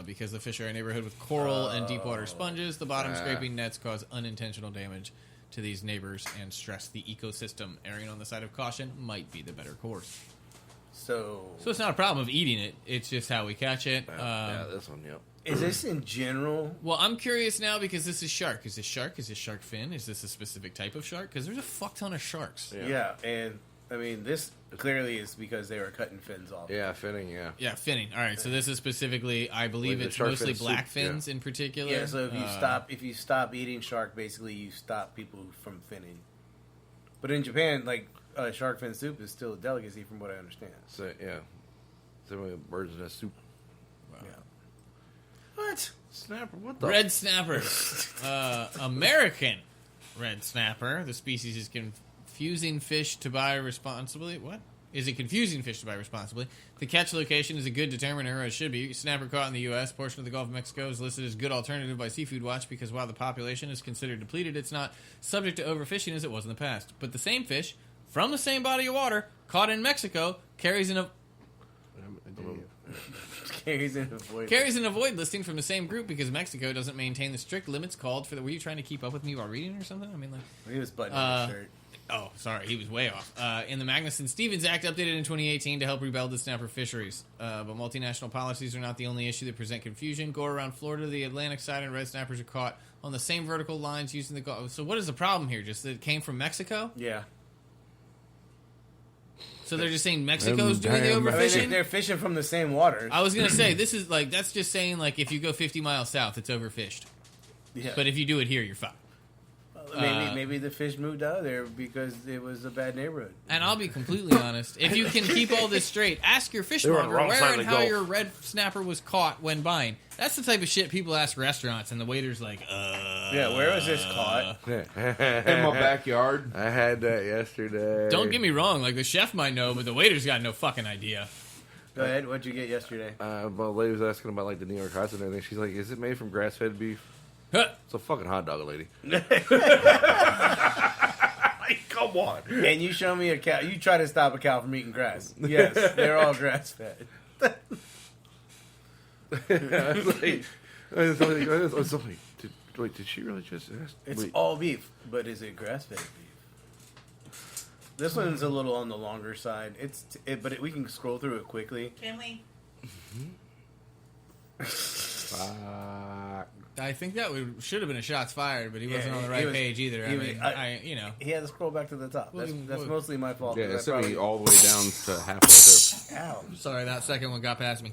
Because the fish are a neighborhood with coral and deep water sponges, the bottom scraping nets cause unintentional damage to these neighbors and stress the ecosystem. Erring on the side of caution might be the better course. So it's not a problem of eating it, it's just how we catch it. Yeah, this one, yep. is this in general? Well, I'm curious now because this is shark. Is this shark? Is this shark fin? Is this a specific type of shark? Because there's a fuck ton of sharks. Yeah, and I mean, this clearly is because they were cutting fins off. Yeah, finning. Yeah. Yeah, finning. All right, so this is specifically, I believe Like the it's shark mostly fin black soup, fins in particular. Yeah, so if you stop eating shark, basically you stop people from finning. But in Japan, like shark fin soup is still a delicacy, from what I understand. So yeah, some of the birds nest soup. Wow. Yeah. What? Snapper? What the? Red snapper, American red snapper. The species is confusing fish to buy responsibly. What? Is it confusing fish to buy responsibly? The catch location is a good determiner, or it should be. Snapper caught in the U.S. portion of the Gulf of Mexico is listed as a good alternative by Seafood Watch because while the population is considered depleted, it's not subject to overfishing as it was in the past. But the same fish, from the same body of water, caught in Mexico, carries an avoid listing from the same group because Mexico doesn't maintain the strict limits called for the... Were you trying to keep up with me while reading or something? I mean, like... He was buttoning his shirt. Oh, sorry, he was way off. In the Magnuson-Stevens Act, updated in 2018 to help rebuild the snapper fisheries. But multinational policies are not the only issue that present confusion. Go around Florida, the Atlantic side, and red snappers are caught on the same vertical lines using the Gulf. So what is the problem here? Just that it came from Mexico? Yeah. So they're just saying Mexico's doing the I mean, overfishing? they're fishing from the same waters. I was going to say, this is like, that's just saying, like, if you go 50 miles south, it's overfished. Yeah. But if you do it here, you're fine. Maybe the fish moved out of there because it was a bad neighborhood. And I'll be completely honest. If you can keep all this straight, ask your were on the fishmonger wrong where side of and the how Gulf. your red snapper was caught when buying. That's the type of shit people ask restaurants, and the waiter's like, Yeah, where was this caught? In my backyard. I had that yesterday. Don't get me wrong, like the chef might know, but the waiter's got no fucking idea. Go ahead. What'd you get yesterday? My lady was asking about like the New York hots and everything. She's like, "Is it made from grass-fed beef?" Huh. It's a fucking hot dog, lady. Come on. And you show me a cow. You try to stop a cow from eating grass. Yes, they're all grass fed. Wait, did she really just ask? It's Wait. all beef, but is it grass fed beef? This one's a little on the longer side. But we can scroll through it quickly. Can we? I think that should have been a shots fired, but he wasn't on the right page either. He had to scroll back to the top. That's mostly my fault. Yeah, 'cause it I sent me probably- all the way down to halfway through. Ow. Sorry, that second one got past me.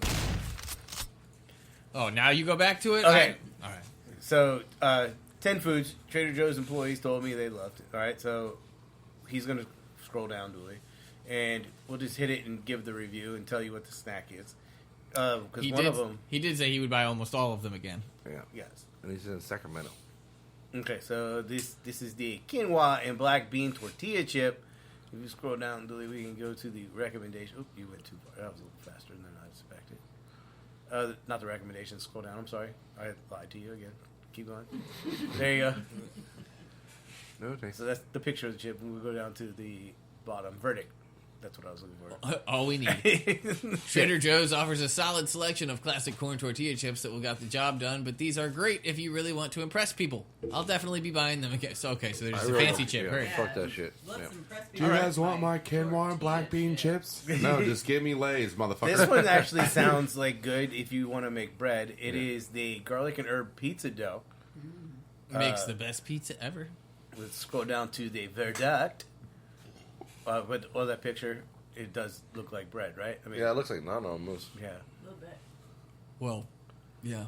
Oh, now you go back to it? Okay. All right. So, 10 foods. Trader Joe's employees told me they loved it. All right, so he's going to scroll down, Dooley, and we'll just hit it and give the review and tell you what the snack is. Because one of them... He did say he would buy almost all of them again. Yeah. Yes. And he's in Sacramento. Okay, so this is the quinoa and black bean tortilla chip. If you scroll down, Dooley, we can go to the recommendation. Oop, you went too far. That was a little faster than I expected. Not the recommendations. Scroll down. I'm sorry. I lied to you again. Keep going. There you go. No, thanks. So that's the picture of the chip. And we'll go down to the bottom. Verdict. That's what I was looking for. All we need. Trader Joe's offers a solid selection of classic corn tortilla chips that will get the job done, but these are great if you really want to impress people. I'll definitely be buying them again. So, okay, so there's a fancy chip. Yeah, Great. fuck that shit. Let's Yeah. impress Do you people. guys want my quinoa and black bean chips? No, just give me Lay's, motherfucker. This one actually sounds like good if you want to make bread. It is the garlic and herb pizza dough. Makes the best pizza ever. Let's scroll down to the verdict. But that picture, it does look like bread, right? I mean, Yeah, it looks like naan almost. yeah. A little bit. Well, yeah.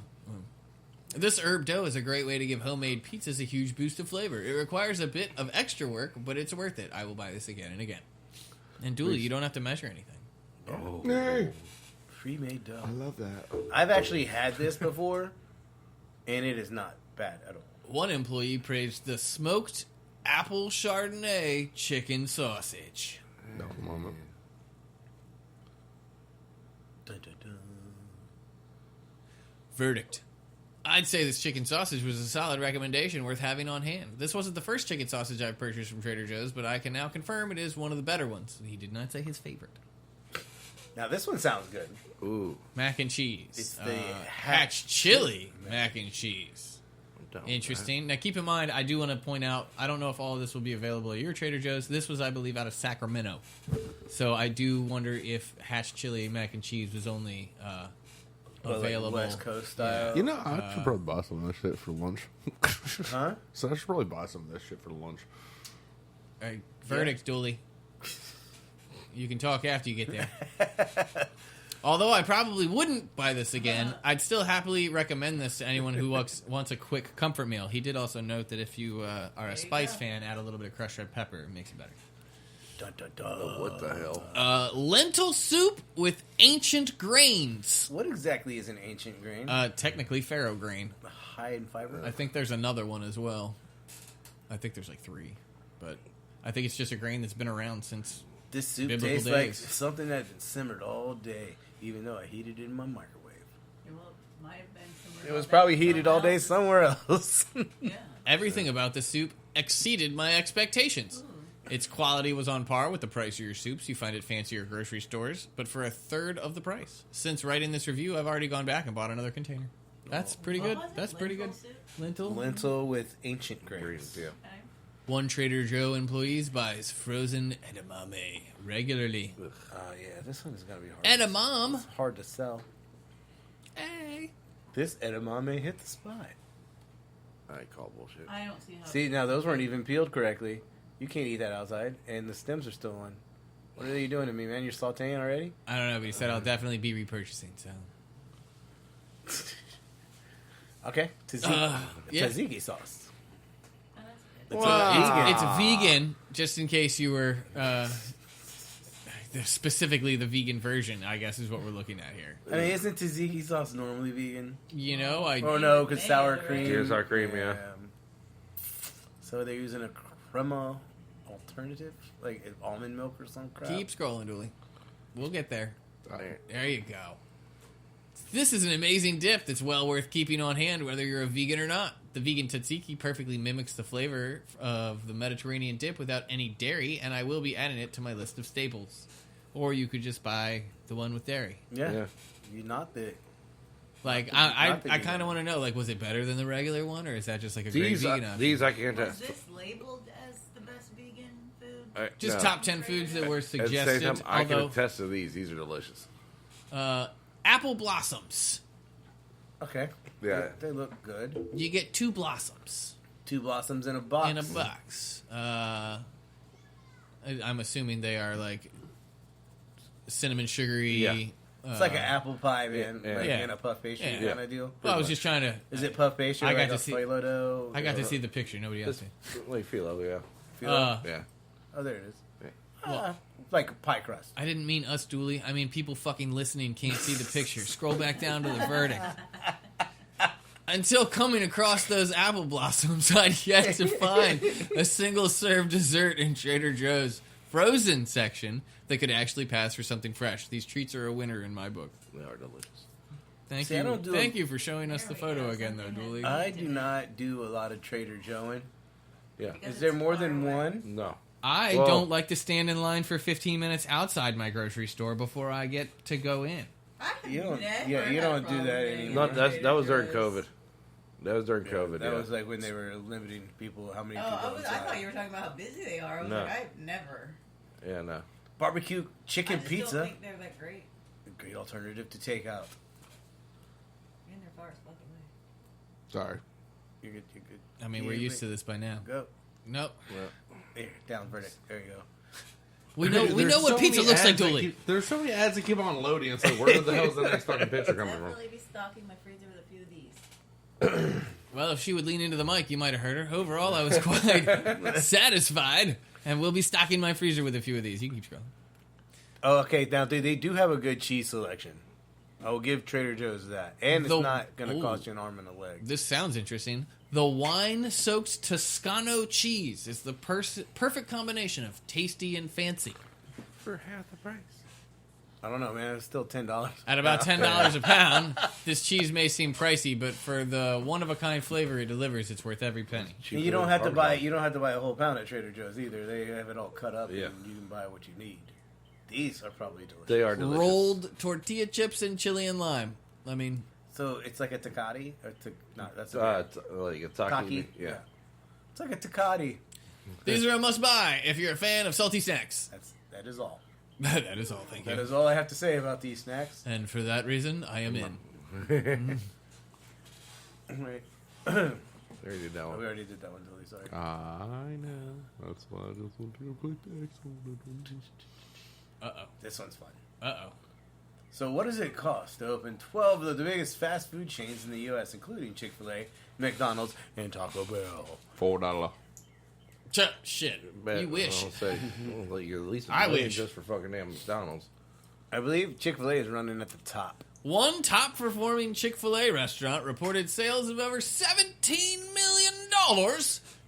This herb dough is a great way to give homemade pizzas a huge boost of flavor. It requires a bit of extra work, but it's worth it. I will buy this again and again. And Dooley, you don't have to measure anything. Oh. Yay. Pre-made dough. I love that. I've actually had this before, and it is not bad at all. One employee praised the smoked apple Chardonnay chicken sausage. No moment. Dun, dun, dun. Verdict. I'd say this chicken sausage was a solid recommendation worth having on hand. This wasn't the first chicken sausage I've purchased from Trader Joe's, but I can now confirm it is one of the better ones. He did not say his favorite. Now, this one sounds good. Ooh. Mac and cheese. It's the Hatch chili mac and cheese. I'm down Interesting. Now, keep in mind, I do want to point out, I don't know if all of this will be available at your Trader Joe's. This was, I believe, out of Sacramento. So I do wonder if Hatch chili mac and cheese was only available. Like West Coast style. You know, I should probably buy some of this shit for lunch. Huh? So I should probably buy some of this shit for lunch. All right, verdict, Dooley. You can talk after you get there. Although I probably wouldn't buy this again, I'd still happily recommend this to anyone who wants a quick comfort meal. He did also note that if you are a spice fan, add a little bit of crushed red pepper. It makes it better. Dun, dun, dun. Oh, what the hell? Lentil soup with ancient grains. What exactly is an ancient grain? Technically farro grain. High in fiber? I think there's another one as well. I think there's like 3. But I think it's just a grain that's been around since This soup biblical tastes like days. something that's been simmered all day, even though I heated it in my microwave. Well, might have been somewhere It was all probably day heated all day somewhere somewhere else. else. Yeah. Everything about this soup exceeded my expectations. Its quality was on par with the price of your soups you find at fancier grocery stores, but for a third of the price. Since writing this review, I've already gone back and bought another container. That's pretty What good. was it? That's pretty good. Lentil soup? Lentil. Lentil with ancient grains. Greens, yeah. Okay. One Trader Joe employees buys frozen edamame regularly. Yeah, this one is going to be hard. Edamame. It's hard to sell. Hey. This edamame hit the spot. I call bullshit. I don't see how. See, now those weren't even peeled correctly. You can't eat that outside, and the stems are still on. What are you doing to me, man? You're sauteing already? I don't know, but he said I'll definitely be repurchasing, so. Okay. Tzatziki. Yeah. Tzatziki sauce. Oh, that's good. It's Well, vegan. it's vegan, just in case you were specifically the vegan version, I guess, is what we're looking at here. I mean, isn't tzatziki sauce normally vegan? You know, Oh, no, because Mayo, sour right? cream. Yeah, sour cream, yeah. So they're using a crema alternative? Like almond milk or some crap? keep scrolling, Dooley. We'll get there. Alright. There you go. This is an amazing dip that's well worth keeping on hand, whether you're a vegan or not. The vegan tzatziki perfectly mimics the flavor of the Mediterranean dip without any dairy, and I will be adding it to my list of staples. Or you could just buy the one with dairy. Yeah. Yeah. You're not the... Like, Not I the kind vegan. of want to know, like, was it better than the regular one, or is that just like a great These, vegan option? these I can't Was test. this labeled as the best vegan food? Just No. top 10 foods that were At the suggested. same time, I can although, attest to these. These are delicious. apple blossoms. Okay. Yeah. They look good. You get 2 blossoms 2 blossoms in a box. in a box. I'm assuming they are like cinnamon sugary. Yeah. It's like an apple pie, man. Yeah. Like Yeah. in a puff pastry Yeah. kind of deal. Well, I was just trying to. Is it puff pastry I or got like to a see- phyllo dough? I got to see the picture. Nobody else Just did. like phyllo, yeah. Phyllo? Yeah. Oh, there it is. Yeah. Like a pie crust. I didn't mean us, Dooley. I mean people fucking listening can't see the picture. Scroll back down to the verdict. Until coming across those apple blossoms, I'd yet to find a single serve dessert in Trader Joe's frozen section that could actually pass for something fresh. These treats are a winner in my book. They are delicious. Thank See, I you. don't do Thank a- you for showing us There the we photo go, again, though, something Dooley. that- I do not do a lot of Trader Joeing. Yeah. Because Is there it's more far than away. one? No. I Whoa. don't like to stand in line for 15 minutes outside my grocery store before I get to go in. I You don't- never yeah, you had a don't do problem that getting anymore. Not that was during Trader COVID. Joe's. That was during COVID. That Yeah. was like when they were limiting people, how many Oh, people I inside. thought you were talking about how busy they are. I was No. like, I've never. Yeah. No. Barbecue I chicken just pizza. don't think they're that great. A great alternative to take out. And they're far as fuck away. Sorry. You're good. You're good. I mean, we're used to this by now. Go. Nope. Well, There, down verdict. There you go. We know There's what so pizza many looks like, ads that Dooley. keep- There's so many ads that keep on loading. It's like, where the hell is the next fucking picture coming from? Definitely be stocking my freezer with a few of these. Well, if she would lean into the mic, you might have heard her. Overall, I was quite satisfied, and we'll be stocking my freezer with a few of these. You can keep scrolling. Oh, okay. Now they do have a good cheese selection. I will give Trader Joe's that, and it's The- not going to Ooh. cost you an arm and a leg. This sounds interesting. The wine-soaked Toscano cheese is the perfect combination of tasty and fancy. for half the price. I don't know, man. It's still $10. At about $10 a pound, this cheese may seem pricey, but for the one-of-a-kind flavor it delivers, it's worth every penny. And you don't have to buy. You don't have to buy a whole pound at Trader Joe's either. They have it all cut up, Yeah. and you can buy what you need. These are probably delicious. They are delicious. Rolled tortilla chips and chili and lime. I mean, So it's like a tacati, or no? That's a Like a taki. taki. Yeah. It's like a tacati. these are a must-buy if you're a fan of salty snacks. That is all. That is all, thank That you. is all I have to say about these snacks. And for that reason, I am in. Right. They already did that Oh, we one. already did that one, Dilly. Sorry. I know. That's why I just want to put the X on it. This one's fun. Uh-oh. So what does it cost to open 12 of the biggest fast food chains in the U.S., including Chick Fil A, McDonald's, and Taco Bell? $4. Shit. Bet. You wish. I'll say, well, you're at least a I million wish. just for fucking damn McDonald's. I believe Chick Fil A is running at the top. One top-performing Chick-fil-A restaurant reported sales of over $17 million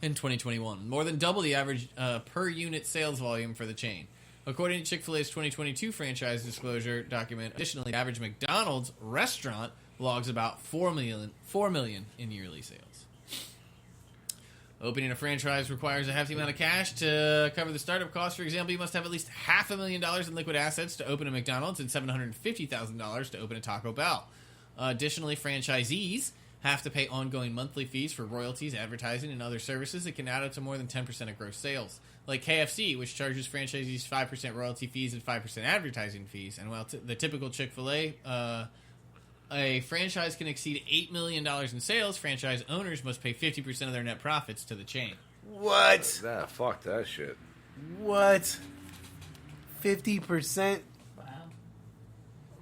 in 2021, more than double the average per-unit sales volume for the chain. According to Chick-fil-A's 2022 franchise disclosure document, additionally, the average McDonald's restaurant logs about $4 million in yearly sales. Opening a franchise requires a hefty amount of cash to cover the startup costs. For example, you must have at least $500,000 in liquid assets to open a McDonald's and $750,000 to open a Taco Bell. Additionally, franchisees have to pay ongoing monthly fees for royalties, advertising, and other services that can add up to more than 10% of gross sales. Like KFC, which charges franchisees 5% royalty fees and 5% advertising fees. And while the typical Chick-fil-A a franchise can exceed $8 million in sales, franchise owners must pay 50% of their net profits to the chain. What? Fuck that shit. What? 50%? Wow.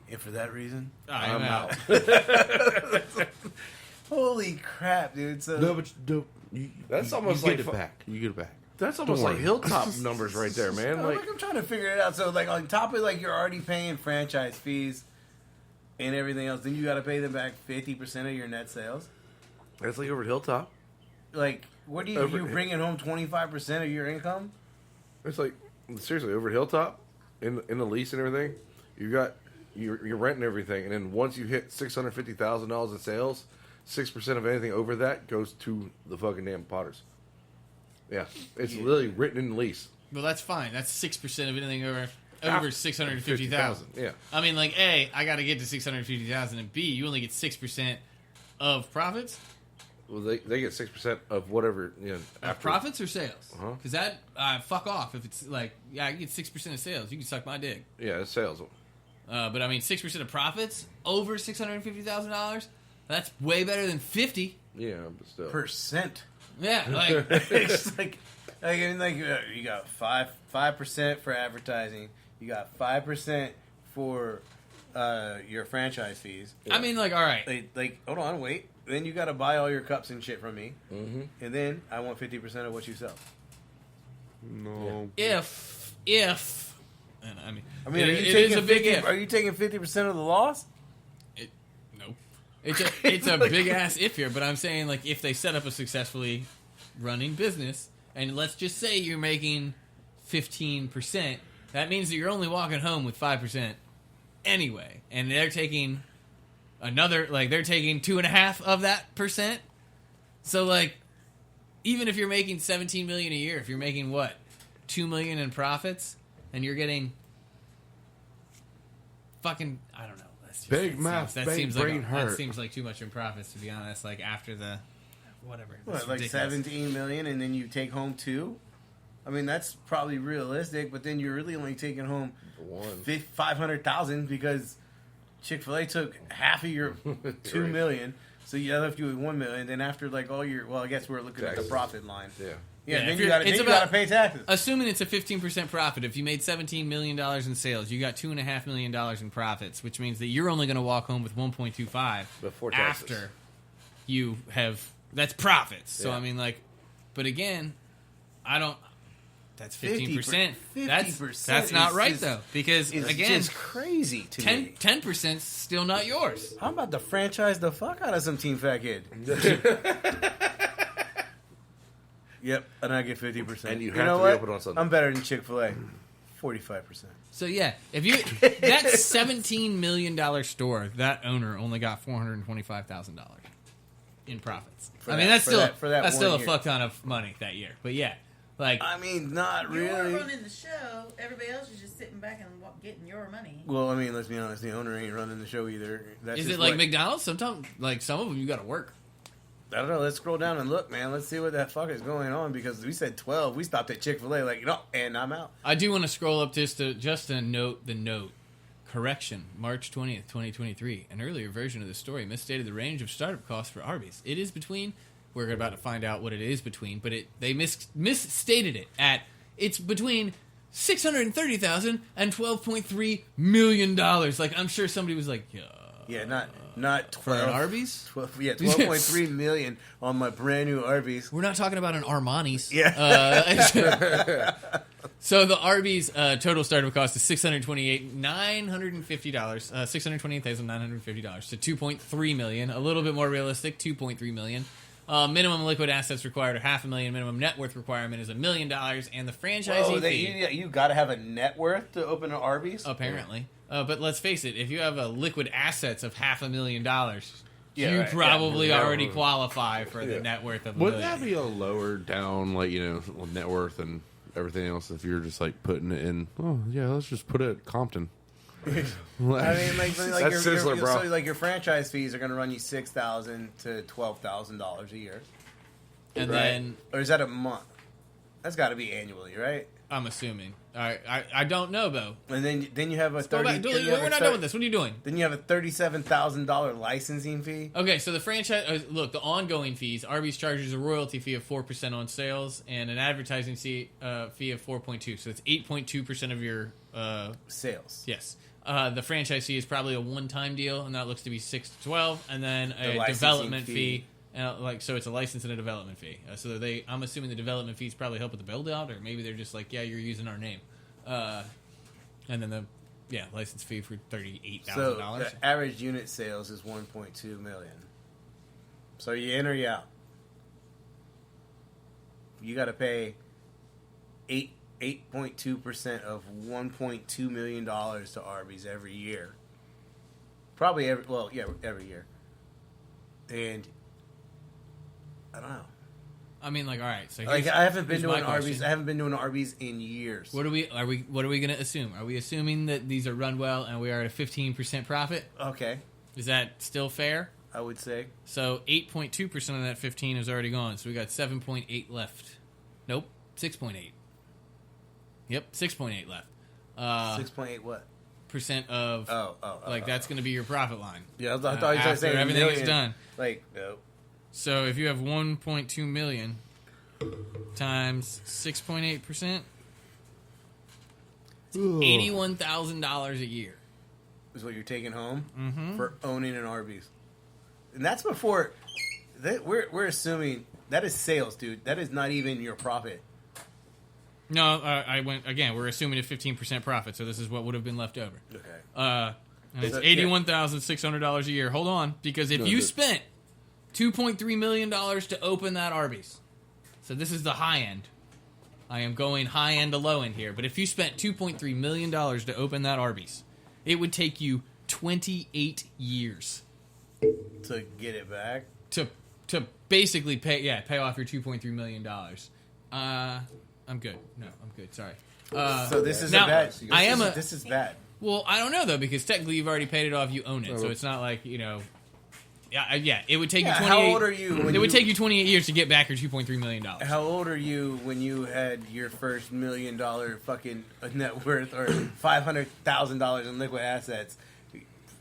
And for that reason, I'm out. holy crap, dude! So No, but That's almost you like get it back. You get it back. That's almost Don't like worry. Hilltop numbers right there, man. like, Like, I'm trying to figure it out. So like on top of like you're already paying franchise fees and everything else, then you got to pay them back 50% of your net sales. that's like over at Hilltop. Like, what do you Over- you bringing home 25% of your income? It's like seriously over at Hilltop in the lease and everything. You're renting everything, and then once you hit $650,000 in sales, 6% of anything over that goes to the fucking damn Potters. Yeah, it's literally written in the lease. Well, that's fine. That's 6% of anything over 650,000. Yeah, I mean, like, A, I got to get to 650,000, and B, you only get 6% of profits. well they get 6% of whatever Of after profits or sales? Uh-huh. Because that, fuck off. If it's like, yeah, I get 6% of sales. You can suck my dick. Yeah, it's sales. But I mean, 6% of profits over $650,000. That's way better than 50. Yeah, but still. Percent. Yeah, like It's like I mean, like you got 5% for advertising. You got 5% for your franchise fees. I mean, like, all right. Like hold on, wait. Then you got to buy all your cups and shit from me, Mm-hmm. and then I want 50% of what you sell. No. If, and I mean, Are you it taking is a big 50, if. Are you taking 50% of the loss? No. It's a big ass if here, but I'm saying, like, if they set up a successfully running business, and let's just say you're making 15%, that means that you're only walking home with 5% anyway, and they're taking another, like, they're taking 2.5 of that percent. So, like, even if you're making $17 million a year, if you're making what, $2 million in profits, and you're getting fucking, I don't know. Big math, big brain that hurt. seems like too much in profits, to be honest. Like after the whatever, What, That's like ridiculous. 17 million, and then you take home 2? I mean, that's probably realistic, but then you're really only taking home One. 500,000 because Chick-fil-A took half of your 2 million, so you left you with 1 million. Then after like all your, well, I guess we're looking at Taxes. the profit line. Yeah. Yeah, Yeah, then if you you're- got it's to about- pay taxes. Assuming it's a 15% profit, if you made $17 million in sales, you got $2.5 million in profits, which means that you're only going to walk home with 1.25 Before taxes. after you have. That's profits. So Yeah. I mean, like, but again, I don't. That's 50%. 15%. 50% That's not is right just- though, because It's again, just crazy to me. 10% still not yours. I'm about to franchise the fuck out of some Team Fat Kid. Yep, and I get 50%. And you have know to be what? open on Sunday. I'm better than Chick-fil-A. 45%. So yeah, if you that $17 million store, that owner only got $425,000 in profits. For I mean, that- that's for still that- for that that's one still a year. fuck ton of money that year. But yeah, like I mean, not You're really. running the show. Everybody else is just sitting back and getting your money. Well, I mean, let's be honest. The owner ain't running the show either. That's is just it like what- McDonald's? Sometimes, like some of them, you got to work. I don't know. Let's scroll down and look, man. Let's see what that fuck is going on because we said 12. We stopped at Chick-fil-A, like, no, and I'm out. I do want to scroll up just to note the note. Correction, March 20th, 2023. An earlier version of the story misstated the range of startup costs for Arby's. It is between, we're about to find out what it is between, but they misstated it at, it's between $630,000 and $12.3 million. Like, I'm sure somebody was like, Yeah, not 12 for an Arby's. 12, yeah, 12.3 million on my brand new Arby's. We're not talking about an Armani's. Yeah. So the Arby's total startup cost is $628,950. $628,950 to $2.3 million. A little bit more realistic, $2.3 million. Minimum liquid assets required are $500,000. Minimum net worth requirement is $1 million, and the franchisee fee. You got to have a net worth to open an Arby's. Apparently, but let's face it: if you have a liquid assets of $500,000, Yeah, you right. probably Yeah. already qualify for the net worth of $1 Wouldn't million. that be a lower down, like, net worth and everything else if you're just, like, putting it in, oh, yeah, let's just put it at Compton. I mean, like That's Sizzler, bro. So, like, your franchise fees are going to run you $6,000 to $12,000 a year, And right? then Or is that a month? That's got to be annually, right? I'm assuming. I don't know though. And then you have a Go back. We're not done with this. What are you doing? Then you have a $37,000 licensing fee. Okay, so the franchise look, the ongoing fees. Arby's charges a royalty fee of 4% on sales and an advertising fee of 4.2. So it's 8.2% of your Sales. yes. The franchise fee is probably a one-time deal, and that looks to be 6 to 12, and then The a licensing development fee. fee. So it's a license and a development fee. So I'm assuming the development fees probably help with the build out, or maybe they're just like, yeah, you're using our name, and then the license fee for $38,000. So the average unit sales is 1.2 million. So you in or you out. You got to pay 8.2% of $1.2 million to Arby's every year. Probably every year. And I don't know. I mean, like, all right. So Like, I haven't been here's to my an Arby's. question. I haven't been to an Arby's in years. What are we going to assume? Are we assuming that these are run well and we are at a 15% profit? Okay, Is that still fair? I would say. So 8.2% of that 15 is already gone. So we got 7.8 left. Nope, 6.8. Yep, 6.8 left. 6.8 what? Percent of that's going to be your profit line. Yeah, I thought you were after saying everything million. is done. Like, no. So if you have 1.2 million times 6.8%, it's $81,000 a year. Is what you're taking home for owning an Arby's, and that's before. We're assuming that is sales, dude. That is not even your profit. No, I went again. We're assuming a 15% profit, so this is what would have been left over. Okay. And it's So, $81,600 a year. Hold on, because if you spent $2.3 million to open that Arby's, so this is the high end. I am going high end to low end here, but if you spent $2.3 million to open that Arby's, it would take you 28 years To get it back. to basically pay off your $2.3 million. I'm good. No, I'm good. Sorry. So this is now, bad. This is bad. Well, I don't know though, because technically you've already paid it off. You own it, so it's not like Yeah, it would take you 28. How old are you? It would take you 28 years to get back your $2.3 million. How old are you when you had your first $1 million fucking net worth or $500,000 in liquid assets?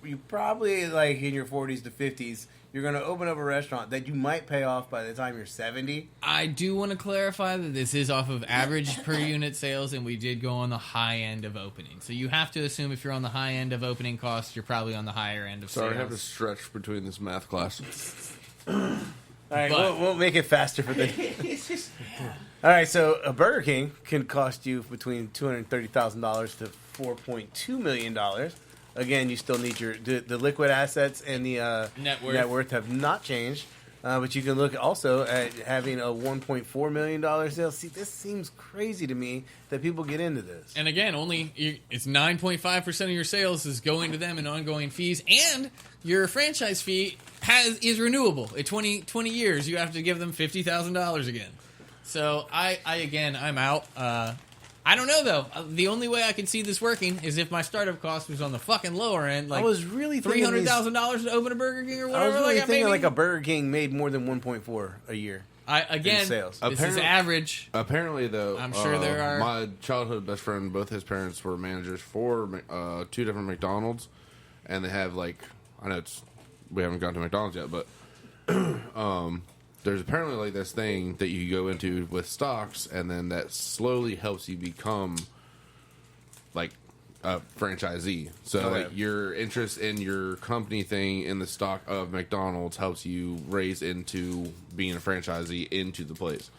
You probably like in your 40s to 50s. You're going to open up a restaurant that you might pay off by the time you're 70. I do want to clarify that this is off of average per unit sales, and we did go on the high end of opening. So you have to assume if you're on the high end of opening costs, you're probably on the higher end of sales. Sorry, I have to stretch between this math class. All right, But- we'll make it faster for the. All right, so a Burger King can cost you between $230,000 to $4.2 million. Again, you still need the liquid assets and the Net worth. net worth have not changed. But you can look also at having a $1.4 million sale. See, this seems crazy to me that people get into this. And again, it's 9.5% of your sales is going to them in ongoing fees, and your franchise fee is renewable. At 20 years, you have to give them $50,000 again. So I'm out. I don't know though. The only way I can see this working is if my startup cost was on the fucking lower end, like I was really thinking $300,000 to open a Burger King or whatever. I was really thinking maybe. like a Burger King made more than 1.4 a year. in sales. This is average. Apparently, though, I'm sure there are. My childhood best friend, both his parents were managers for 2 different McDonald's, and they have we haven't gone to McDonald's yet, but there's apparently like this thing that you go into with stocks, and then that slowly helps you become a franchisee. So Okay. like your interest in your company thing in the stock of McDonald's helps you raise into being a franchisee into the place.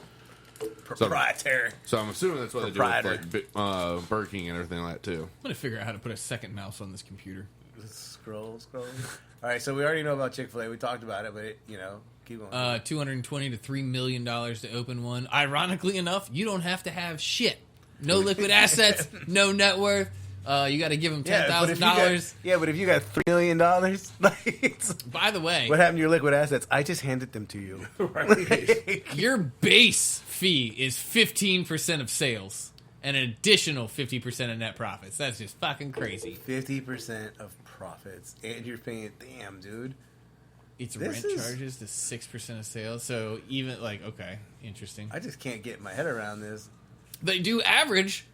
Proprietary. So I'm assuming that's what they do Proprietor. with like Burger King and everything like that too. I'm gonna figure out how to put a second mouse on this computer. Scroll. All right, so we already know about Chick Fil A. We talked about it, but keep going. $220 to $3 million to open one. Ironically enough, you don't have to have shit. No liquid assets, no net worth. You got to give them $10,000. Yeah, but if you got $3 million, By the way, what happened to your liquid assets? I just handed them to you. your base fee is 15% of sales and an additional 50% of net profits. That's just fucking crazy. 50% of profits, and you're paying. Damn, dude. It's This rent is- charges to 6% of sales. So even okay, interesting. I just can't get my head around this. They do average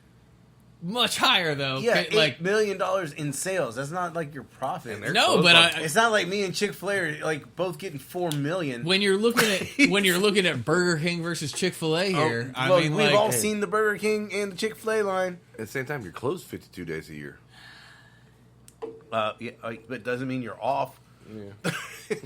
much higher though. Yeah, like $8 million in sales. That's not like your profit. no, but It's not like me and Chick Fil A are like both getting $4 million. when you're looking at Burger King versus Chick Fil A here, I well, mean, we've like, all seen the Burger King and the Chick Fil A line. At the same time, you're closed 52 days a year. Yeah, but it doesn't mean you're off. Yeah.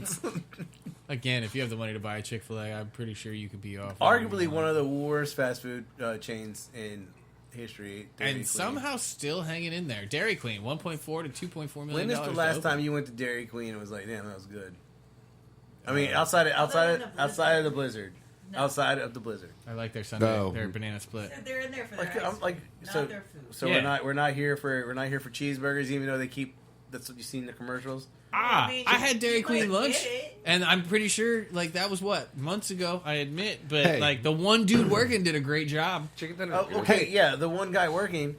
again, if you have the money to buy a Chick Fil A, I'm pretty sure you could be off. Arguably one of the worst fast food chains in history. Dairy and Queen. somehow still hanging in there. Dairy Queen, 1.4 to 2.4 million. When is the to last open. time you went to Dairy Queen and was like, "Damn, that was good"? I mean, outside of the blizzard, No. outside of the blizzard. I like their Sunday, No. their banana split. They're in there for their Like, ice I'm like, cream, not so their food. so Yeah. we're not here for cheeseburgers, even though they keep. That's what you see in the commercials. I had Dairy you Queen might lunch, get it. and I'm pretty sure that was months ago. I admit, but Hey. the one dude working did a great job. Chicken tender. Oh, okay, yeah, the one guy working,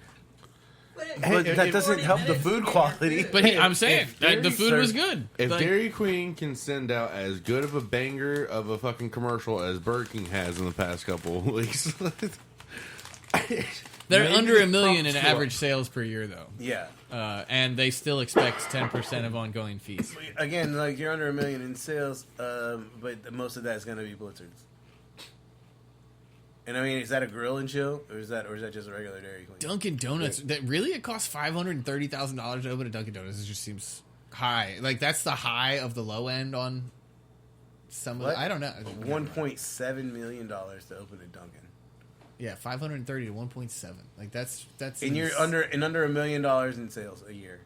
But but that doesn't help the food quality. But I'm saying if Dairy the food was serves- good. If Like, Dairy Queen can send out as good of a banger of a fucking commercial as Burger King has in the past couple of weeks, they're maybe under $1 million in props to average sales per year, though, Yeah, and they still expect 10% of ongoing fees. again, like you're under $1 million in sales, but most of that is going to be blizzards. And I mean, is that a grill and chill, or is that just a regular Dairy Queen? Dunkin' Donuts. That really, it costs $530,000 to open a Dunkin' Donuts. It just seems high. Like that's the high of the low end on some. What? I don't know. $1.7 million to open a Dunkin', Yeah, 530 to 1.7. Like that's. and you're under $1 million in sales a year.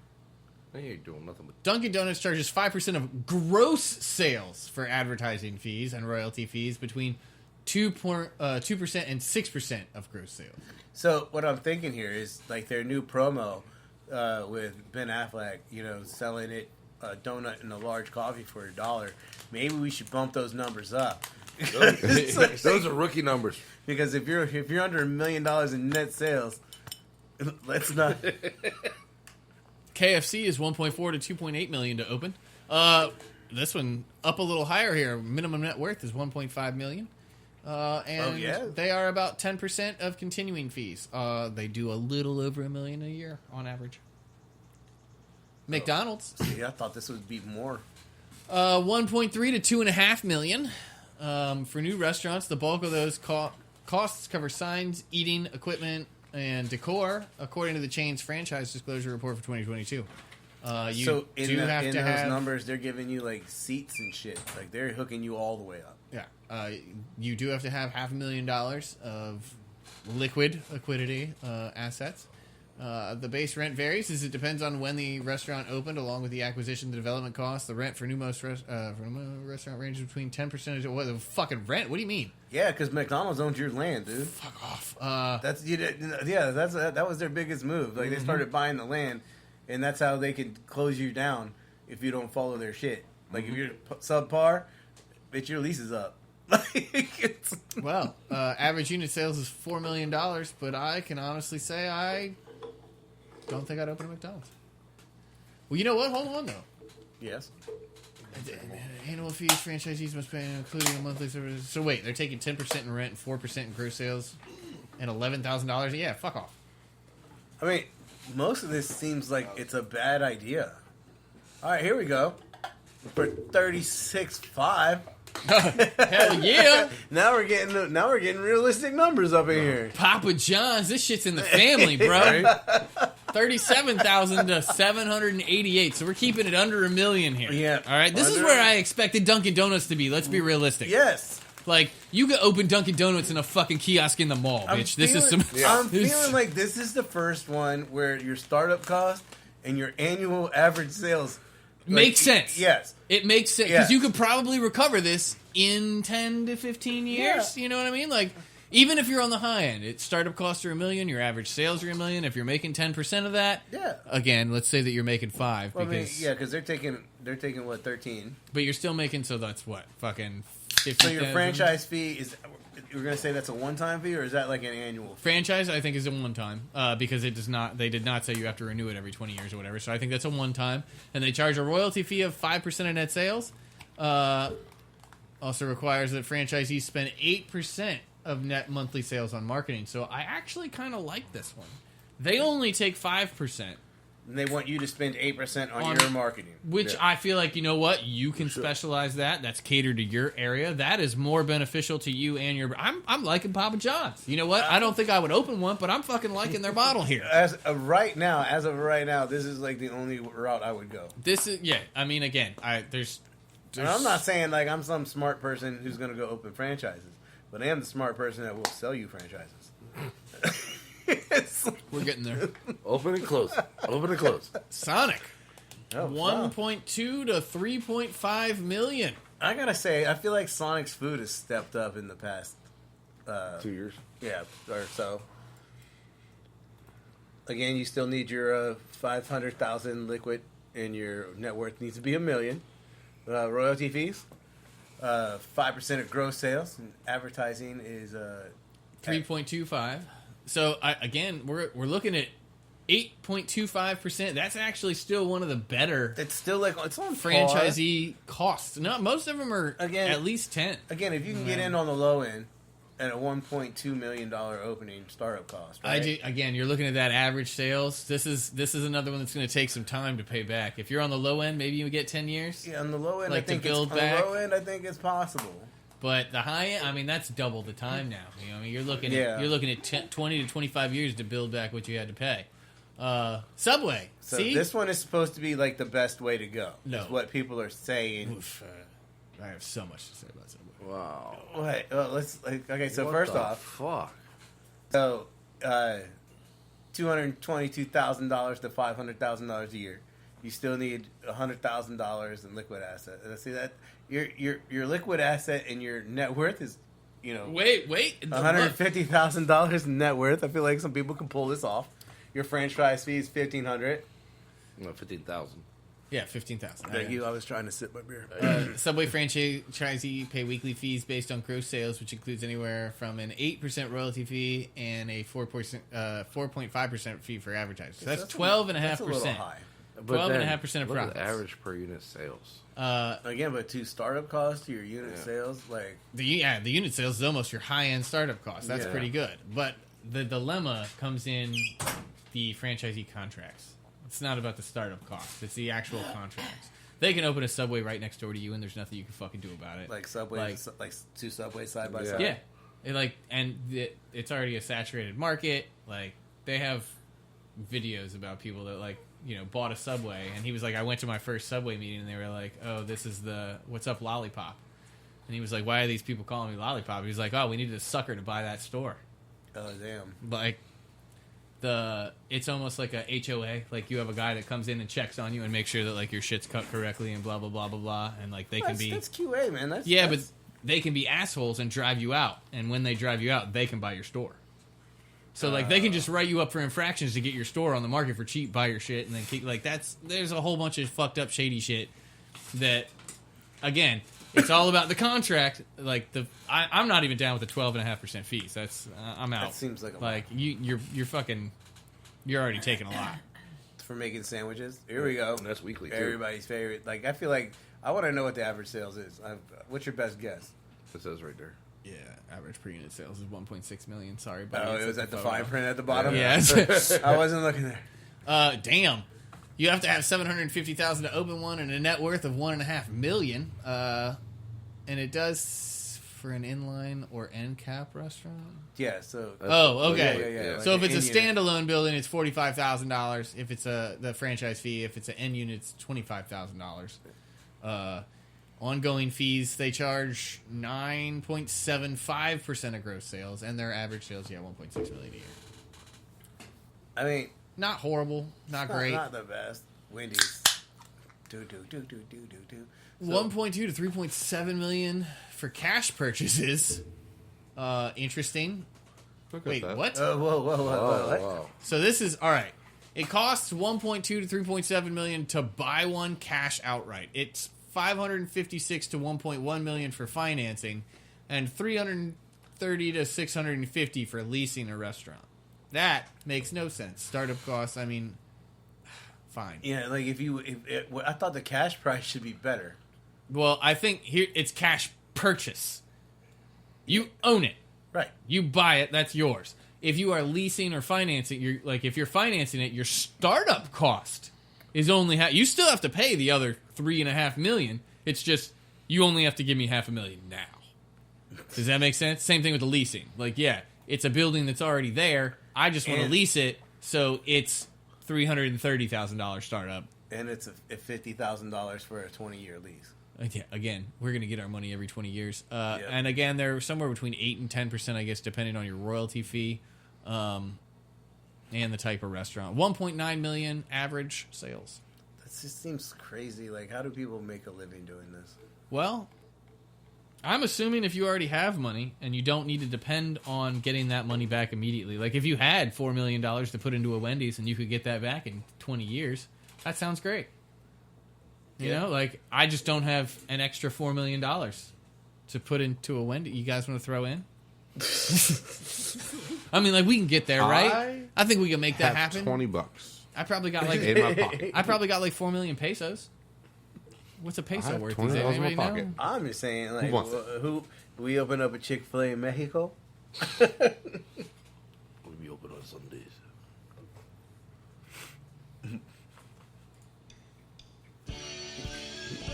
You ain't doing nothing but Dunkin' Donuts charges 5% of gross sales for advertising fees and royalty fees between 2% and 6% of gross sales. So what I'm thinking here is like their new promo with Ben Affleck, selling it a donut and a large coffee for $1. Maybe we should bump those numbers up. those are rookie numbers. Because if you're under $1 million in net sales, let's not. KFC is 1.4 to 2.8 million to open. This one up a little higher here. Minimum net worth is 1.5 million. And yeah? they are about 10% of continuing fees. They do a little over $1 million a year on average. McDonald's, See, I thought this would be more. 1.3 to 2.5 million. For new restaurants, the bulk of those costs cover signs, eating, equipment, and decor, according to the chain's franchise disclosure report for 2022. You So in do have those to have numbers, they're giving you like seats and shit. Like they're hooking you all the way up. Yeah, you do have to have $500,000 of liquidity assets. The base rent varies as it depends on when the restaurant opened, along with the acquisition, the development costs. The rent for most restaurant ranges between 10% of what the fucking rent? What do you mean? Yeah, because McDonald's owns your land, dude. Fuck off. That was their biggest move. Like they started buying the land, and that's how they could close you down if you don't follow their shit. Like if you're subpar, bitch, your lease is up. Well, average unit sales is $4 million, but I can honestly say I don't think I'd open a McDonald's. Well, you know what? Hold on, though. Yes. Annual fees franchisees must pay, including a monthly service. So wait, they're taking 10% in rent and 4% in gross sales and $11,000? Yeah, fuck off. I mean, most of this seems like it's a bad idea. All right, here we go. For $36.5. Hell yeah. Now we're getting realistic numbers up in here. Papa John's, this shit's in the family, bro. $37,000 to $788. So we're keeping it under $1 million here. Yeah. All right. This is where I expected Dunkin' Donuts to be. Let's be realistic. Yes. Like, you could open Dunkin' Donuts in a fucking kiosk in the mall, bitch. I'm feeling like this is the first one where your startup cost and your annual average sales makes sense. Yes. It makes sense. Because Yeah. you could probably recover this in 10 to 15 years. Yeah. You know what I mean? Like, even if you're on the high end, startup costs are $1 million, your average sales are $1 million. If you're making 10% of that, Yeah. again, let's say that you're making 5 Well, because because they're taking what, 13. but you're still making, so that's what, fucking 50. So your franchise fee is, you're going to say that's a one-time fee, or is that like an annual fee? Franchise, I think, is a one-time because it does not. They did not say you have to renew it every 20 years or whatever. So I think that's a one-time, and they charge a royalty fee of 5% of net sales. Also requires that franchisees spend 8% of net monthly sales on marketing. So I actually kind of like this one. They only take 5%. And they want you to spend 8% on On- your marketing. Which Yeah. I feel like, you know what? You can specialize that. That's catered to your area. That is more beneficial to you and your... I'm liking Papa John's. You know what? I don't think I would open one, but I'm fucking liking their model here. As of right now, this is like the only route I would go. This is... Yeah, I mean, again, there's And I'm not saying like I'm some smart person who's going to go open franchises, but I am the smart person that will sell you franchises. We're getting there. Open and close. Open and close. Sonic. Oh, 1.2 to 3.5 million. I gotta say, I feel like Sonic's food has stepped up in the past 2 years. Yeah, or so. Again, you still need your 500,000 liquid, and your net worth needs to be $1 million. Royalty fees, 5% of gross sales, and advertising is 3.25. So again, we're looking at 8.25%. That's actually still one of the better It's still like it's on franchisee costs. No, most of them are Again- at least 10. Again, if you can get in on the low end at a $1.2 million opening startup cost, right? Again, you're looking at that average sales. This is another one that's going to take some time to pay back. If you're on the low end, maybe you get 10 years. Yeah, on the low end, Like I think to build on the back. low end, I think it's possible. But the high end, I mean, that's double the time now. You know, I mean, you're looking Yeah. at 20 to 25 years to build back what you had to pay. Subway. So See, this one is supposed to be like the best way to go. No. Is what people are saying. Oof, I have so much to say about Subway. Wow. Wait, okay. So What first the off, fuck. so $222,000 to $500,000 a year. You still need $100,000 in liquid asset. And see that your liquid asset and your net worth is, Wait. $150,000 in net worth. I feel like some people can pull this off. Your franchise fee is $1,500. No, 15,000. Yeah, 15,000. Thank you. I was trying to sip my beer. Subway franchisee pay weekly fees based on gross sales, which includes anywhere from an 8% royalty fee and a 4.5% fee for advertising. So that's 12.5%. That's a little high. 12.5% of Look at profits. the average per unit sales. Again, but to startup cost to your unit Yeah. sales, like The unit sales is almost your high end startup cost. That's Yeah. pretty good. But the dilemma comes in the franchisee contracts. It's not about the startup cost. It's the actual contracts. They can open a Subway right next door to you, and there's nothing you can fucking do about it. Subway, like two Subways side by Yeah. side. Yeah, it's already a saturated market. Like, they have videos about people that bought a Subway, and he was like, I went to my first Subway meeting, and they were like, oh, this is the what's up lollipop, and he was like, why are these people calling me lollipop? He was like, oh, we needed a sucker to buy that store. Oh damn. Like, it's almost like a HOA. Like, you have a guy that comes in and checks on you and makes sure that like your shit's cut correctly and blah blah blah blah blah, and like That's QA, man. That's but they can be assholes and drive you out, and when they drive you out, they can buy your store. So like they can just write you up for infractions to get your store on the market for cheap, buy your shit, and then keep there's a whole bunch of fucked up shady shit that, again, it's all about the contract. Like I'm not even down with the 12.5% fees. That's I'm out. That seems like a like you're already taking a lot. for making sandwiches. Here we go. And that's weekly, too. Everybody's favorite. Like I feel like I want to know what the average sales is. What's your best guess? It says right there. Yeah, average per unit sales is 1.6 million. Sorry, buddy. Oh, It's it was at the photo. fine print at the bottom. Yeah. I wasn't looking there. Damn. You have to have $750,000 to open one and a net worth of $1.5 million. And it does for an inline or end cap restaurant? Yeah, so Oh, okay. yeah. So Like if it's an a in-unit. standalone building, it's $45,000. If it's the franchise fee, if it's an end unit, it's $25,000. Ongoing fees, they charge 9.75% of gross sales, and their average sales, 1.6 million a year. I mean, Not horrible, not great. not the best. Wendy's. Do. 1.2 to 3.7 million for cash purchases. Interesting. Look at Wait, that. what? whoa. What? Wow. So this is all right. It costs 1.2 to 3.7 million to buy one cash outright. It's 556 to 1.1 million for financing, and 330 to 650 for leasing a restaurant. That makes no sense. Startup costs. I mean, fine. Yeah, like I thought the cash price should be better. Well, I think here it's cash purchase. You own it. Right. You buy it. That's yours. If you are leasing or financing, if you're financing it, your startup cost is only you still have to pay the other $3.5 million. It's just you only have to give me $500,000 now. Does that make sense? Same thing with the leasing. It's a building that's already there. I just want to lease it, so it's $330,000 startup. And it's a $50,000 for a 20-year lease. Yeah, again, we're going to get our money every 20 years. And again, they're somewhere between 8 and 10%, I guess, depending on your royalty fee and the type of restaurant. 1.9 million average sales. That just seems crazy. Like, how do people make a living doing this? Well, I'm assuming if you already have money and you don't need to depend on getting that money back immediately. Like, if you had $4 million to put into a Wendy's and you could get that back in 20 years, that sounds great. You know, I just don't have an extra $4 million to put into a Wendy. You guys want to throw in? I mean, we can get there, right? I think we can make that happen. $20. I probably got in my pocket. I probably got 4 million pesos. What's a peso I have worth? $20 Does in my anybody pocket. know? I'm just saying, Who wants it? who we open up a Chick Fil A in Mexico? We'll be open on Sundays.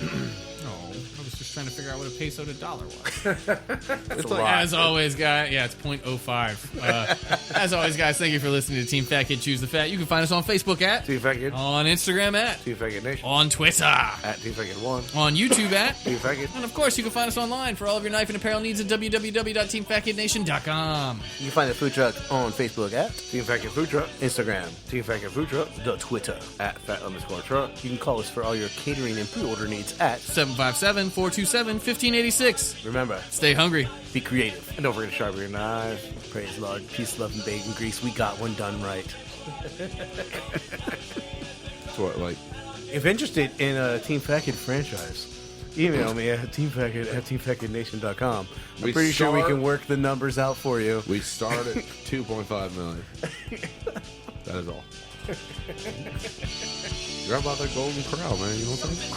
Oh, I was just trying to figure out what a peso to dollar was. It's As always, guys, it's 0.05. As always, guys, thank you for listening to Team Fat Kid Choose the Fat. You can find us on Facebook at, Team Fat Kid. on Instagram at, Team Fat Kid Nation. on Twitter, At Team Fat Kid 1. on YouTube at, Team Fat Kid. and of course, you can find us online for all of your knife and apparel needs at www.teamfatkidnation.com. You can find the food truck on Facebook at Team Fat Kid Food Truck. Instagram, Team Fat Kid Food Truck. the Twitter. At Fat_Truck. You can call us for all your catering and pre-order needs at 757-427-1586. Remember, Stay hungry. be creative. And don't forget to sharpen your knives. Praise the Lord. Peace, love, and bacon grease. We got one done right. what, If interested in a Team Fat Kid franchise, email me at teamfatkid@teamfatkidnation.com. I'm pretty sure we can work the numbers out for you. we start at 2.5 million. That is all. You're about that golden corral, man. You know what I'm saying?